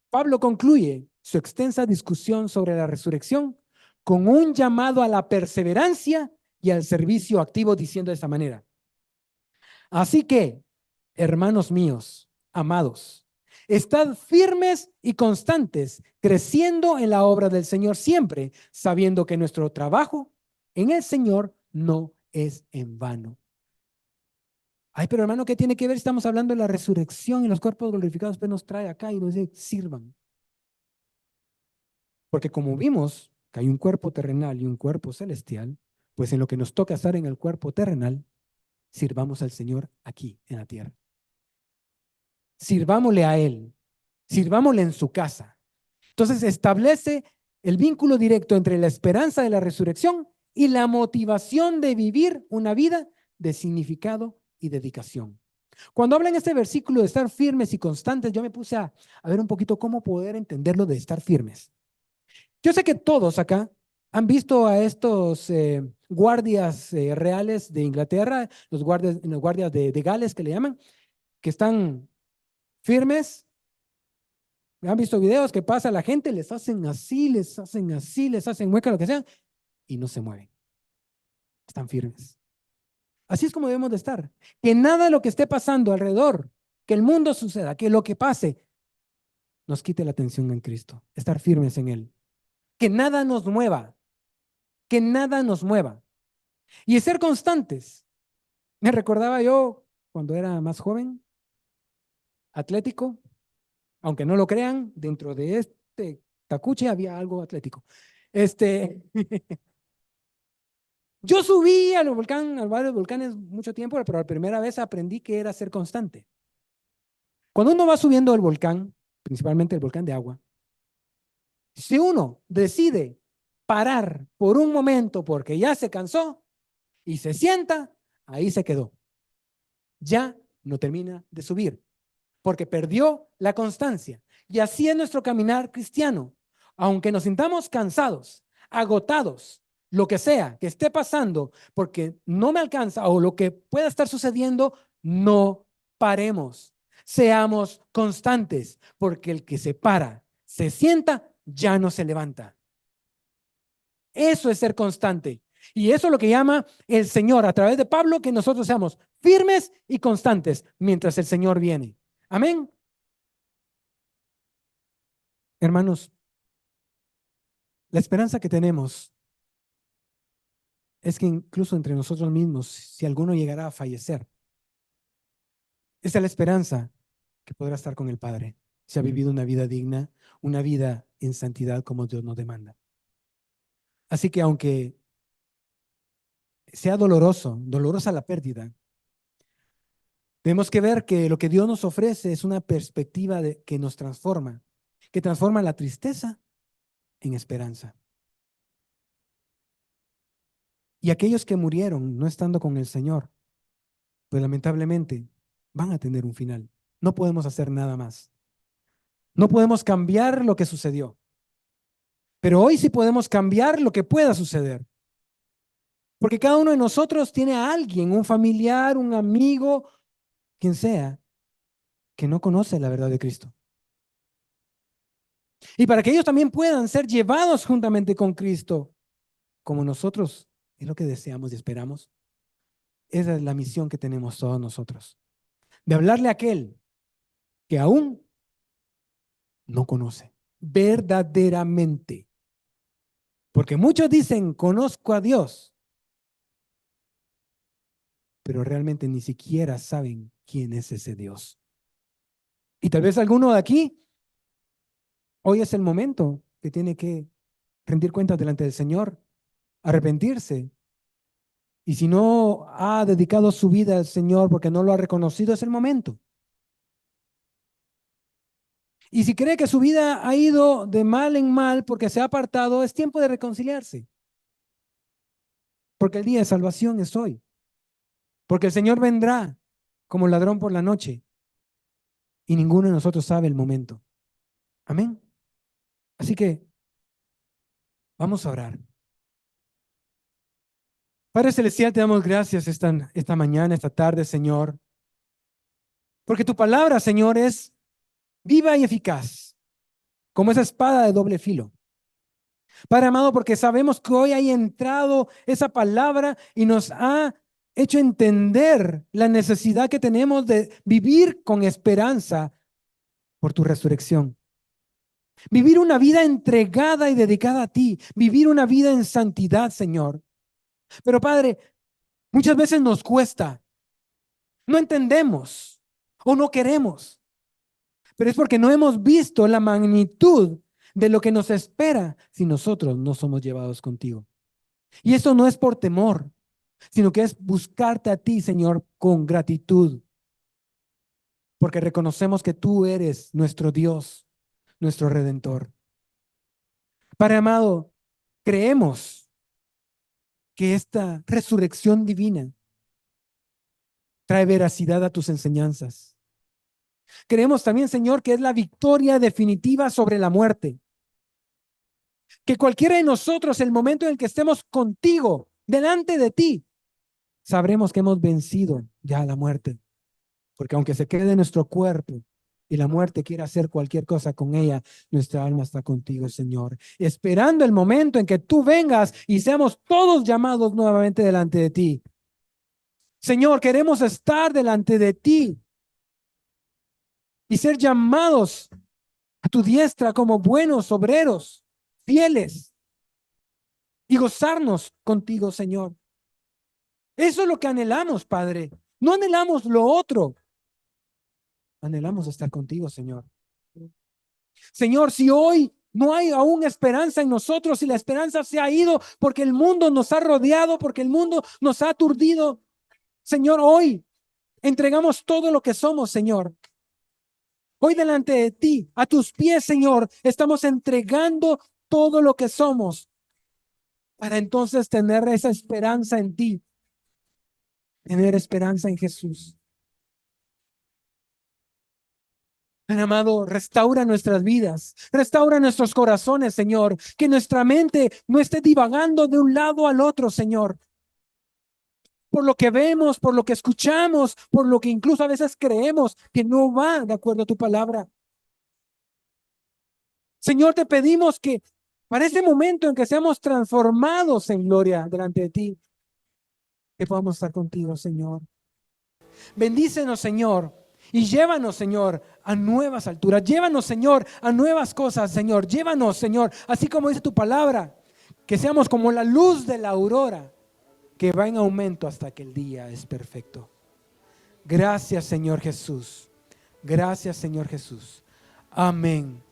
Pablo concluye su extensa discusión sobre la resurrección con un llamado a la perseverancia y al servicio activo, diciendo de esta manera: así que, hermanos míos, amados, estad firmes y constantes, creciendo en la obra del Señor siempre, sabiendo que nuestro trabajo en el Señor no es en vano. Ay, pero hermano, ¿qué tiene que ver? Estamos hablando de la resurrección y los cuerpos glorificados, pues nos trae acá y nos dice, sirvan. Porque como vimos que hay un cuerpo terrenal y un cuerpo celestial, pues en lo que nos toca estar en el cuerpo terrenal, sirvamos al Señor aquí en la tierra. Sirvámosle a Él, sirvámosle en su casa. Entonces establece el vínculo directo entre la esperanza de la resurrección y la motivación de vivir una vida de significado y dedicación. Cuando habla en este versículo de estar firmes y constantes, yo me puse a ver un poquito cómo poder entenderlo de estar firmes. Yo sé que todos acá han visto a estos guardias reales de Inglaterra, los guardias de Gales que le llaman, que están firmes. Han visto videos que pasa la gente, les hacen así, les hacen así, les hacen mueca, lo que sea, y no se mueven. Están firmes. Así es como debemos de estar. Que nada de lo que esté pasando alrededor, que el mundo suceda, que lo que pase, nos quite la atención en Cristo. Estar firmes en Él. Que nada nos mueva. Que nada nos mueva. Y ser constantes. Me recordaba yo cuando era más joven, atlético, aunque no lo crean, dentro de este tacuche había algo atlético. Yo subí al volcán, a varios volcanes mucho tiempo, pero la primera vez aprendí que era ser constante. Cuando uno va subiendo el volcán, principalmente el volcán de agua, si uno decide parar por un momento porque ya se cansó y se sienta, ahí se quedó. Ya no termina de subir porque perdió la constancia. Y así es nuestro caminar cristiano. Aunque nos sintamos cansados, agotados, lo que sea que esté pasando, porque no me alcanza o lo que pueda estar sucediendo, no paremos. Seamos constantes, porque el que se para, se sienta, ya no se levanta. Eso es ser constante. Y eso es lo que llama el Señor a través de Pablo, que nosotros seamos firmes y constantes mientras el Señor viene. Amén. Hermanos, la esperanza que tenemos es que incluso entre nosotros mismos, si alguno llegara a fallecer, esa es la esperanza que podrá estar con el Padre, si ha vivido una vida digna, una vida en santidad como Dios nos demanda. Así que aunque sea dolorosa la pérdida, tenemos que ver que lo que Dios nos ofrece es una perspectiva que nos transforma, que transforma la tristeza en esperanza. Y aquellos que murieron no estando con el Señor, pues lamentablemente van a tener un final. No podemos hacer nada más. No podemos cambiar lo que sucedió. Pero hoy sí podemos cambiar lo que pueda suceder. Porque cada uno de nosotros tiene a alguien, un familiar, un amigo, quien sea, que no conoce la verdad de Cristo. Y para que ellos también puedan ser llevados juntamente con Cristo, como nosotros, es lo que deseamos y esperamos. Esa es la misión que tenemos todos nosotros. De hablarle a aquel que aún no conoce verdaderamente. Porque muchos dicen, conozco a Dios, pero realmente ni siquiera saben quién es ese Dios. Y tal vez alguno de aquí, hoy es el momento que tiene que rendir cuentas delante del Señor, arrepentirse. Y si no ha dedicado su vida al Señor porque no lo ha reconocido, es el momento. Y si cree que su vida ha ido de mal en mal porque se ha apartado, es tiempo de reconciliarse. Porque el día de salvación es hoy. Porque el Señor vendrá como ladrón por la noche y ninguno de nosotros sabe el momento. Amén. Así que vamos a orar. Padre Celestial, te damos gracias esta mañana, esta tarde, Señor. Porque tu palabra, Señor, es viva y eficaz, como esa espada de doble filo. Padre amado, porque sabemos que hoy ha entrado esa palabra y nos ha hecho entender la necesidad que tenemos de vivir con esperanza por tu resurrección. Vivir una vida entregada y dedicada a ti. Vivir una vida en santidad, Señor. Pero Padre, muchas veces nos cuesta. No entendemos o no queremos. Pero es porque no hemos visto la magnitud de lo que nos espera si nosotros no somos llevados contigo. Y eso no es por temor, sino que es buscarte a ti, Señor, con gratitud. Porque reconocemos que tú eres nuestro Dios, nuestro Redentor. Padre amado, creemos que esta resurrección divina trae veracidad a tus enseñanzas. Creemos también, Señor, que es la victoria definitiva sobre la muerte. Que cualquiera de nosotros, el momento en el que estemos contigo, delante de ti, sabremos que hemos vencido ya la muerte. Porque aunque se quede en nuestro cuerpo y la muerte quiera hacer cualquier cosa con ella, nuestra alma está contigo, Señor. Esperando el momento en que tú vengas y seamos todos llamados nuevamente delante de ti. Señor, queremos estar delante de ti y ser llamados a tu diestra como buenos obreros, fieles, y gozarnos contigo, Señor. Eso es lo que anhelamos, Padre. No anhelamos lo otro. Anhelamos estar contigo, Señor. Señor, si hoy no hay aún esperanza en nosotros, si la esperanza se ha ido porque el mundo nos ha rodeado, porque el mundo nos ha aturdido, Señor, hoy entregamos todo lo que somos, Señor. Hoy delante de ti, a tus pies, Señor, estamos entregando todo lo que somos para entonces tener esa esperanza en ti, tener esperanza en Jesús. Ven, amado, restaura nuestras vidas, restaura nuestros corazones, Señor, que nuestra mente no esté divagando de un lado al otro, Señor. Por lo que vemos, por lo que escuchamos, por lo que incluso a veces creemos que no va de acuerdo a tu palabra. Señor, te pedimos que para ese momento en que seamos transformados en gloria delante de ti, que podamos estar contigo, Señor. Bendícenos, Señor, y llévanos, Señor, a nuevas alturas. Llévanos, Señor, a nuevas cosas, Señor. Llévanos, Señor, así como dice tu palabra, que seamos como la luz de la aurora, que va en aumento hasta que el día es perfecto. Gracias, Señor Jesús. Gracias, Señor Jesús. Amén,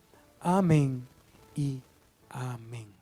amén y amén.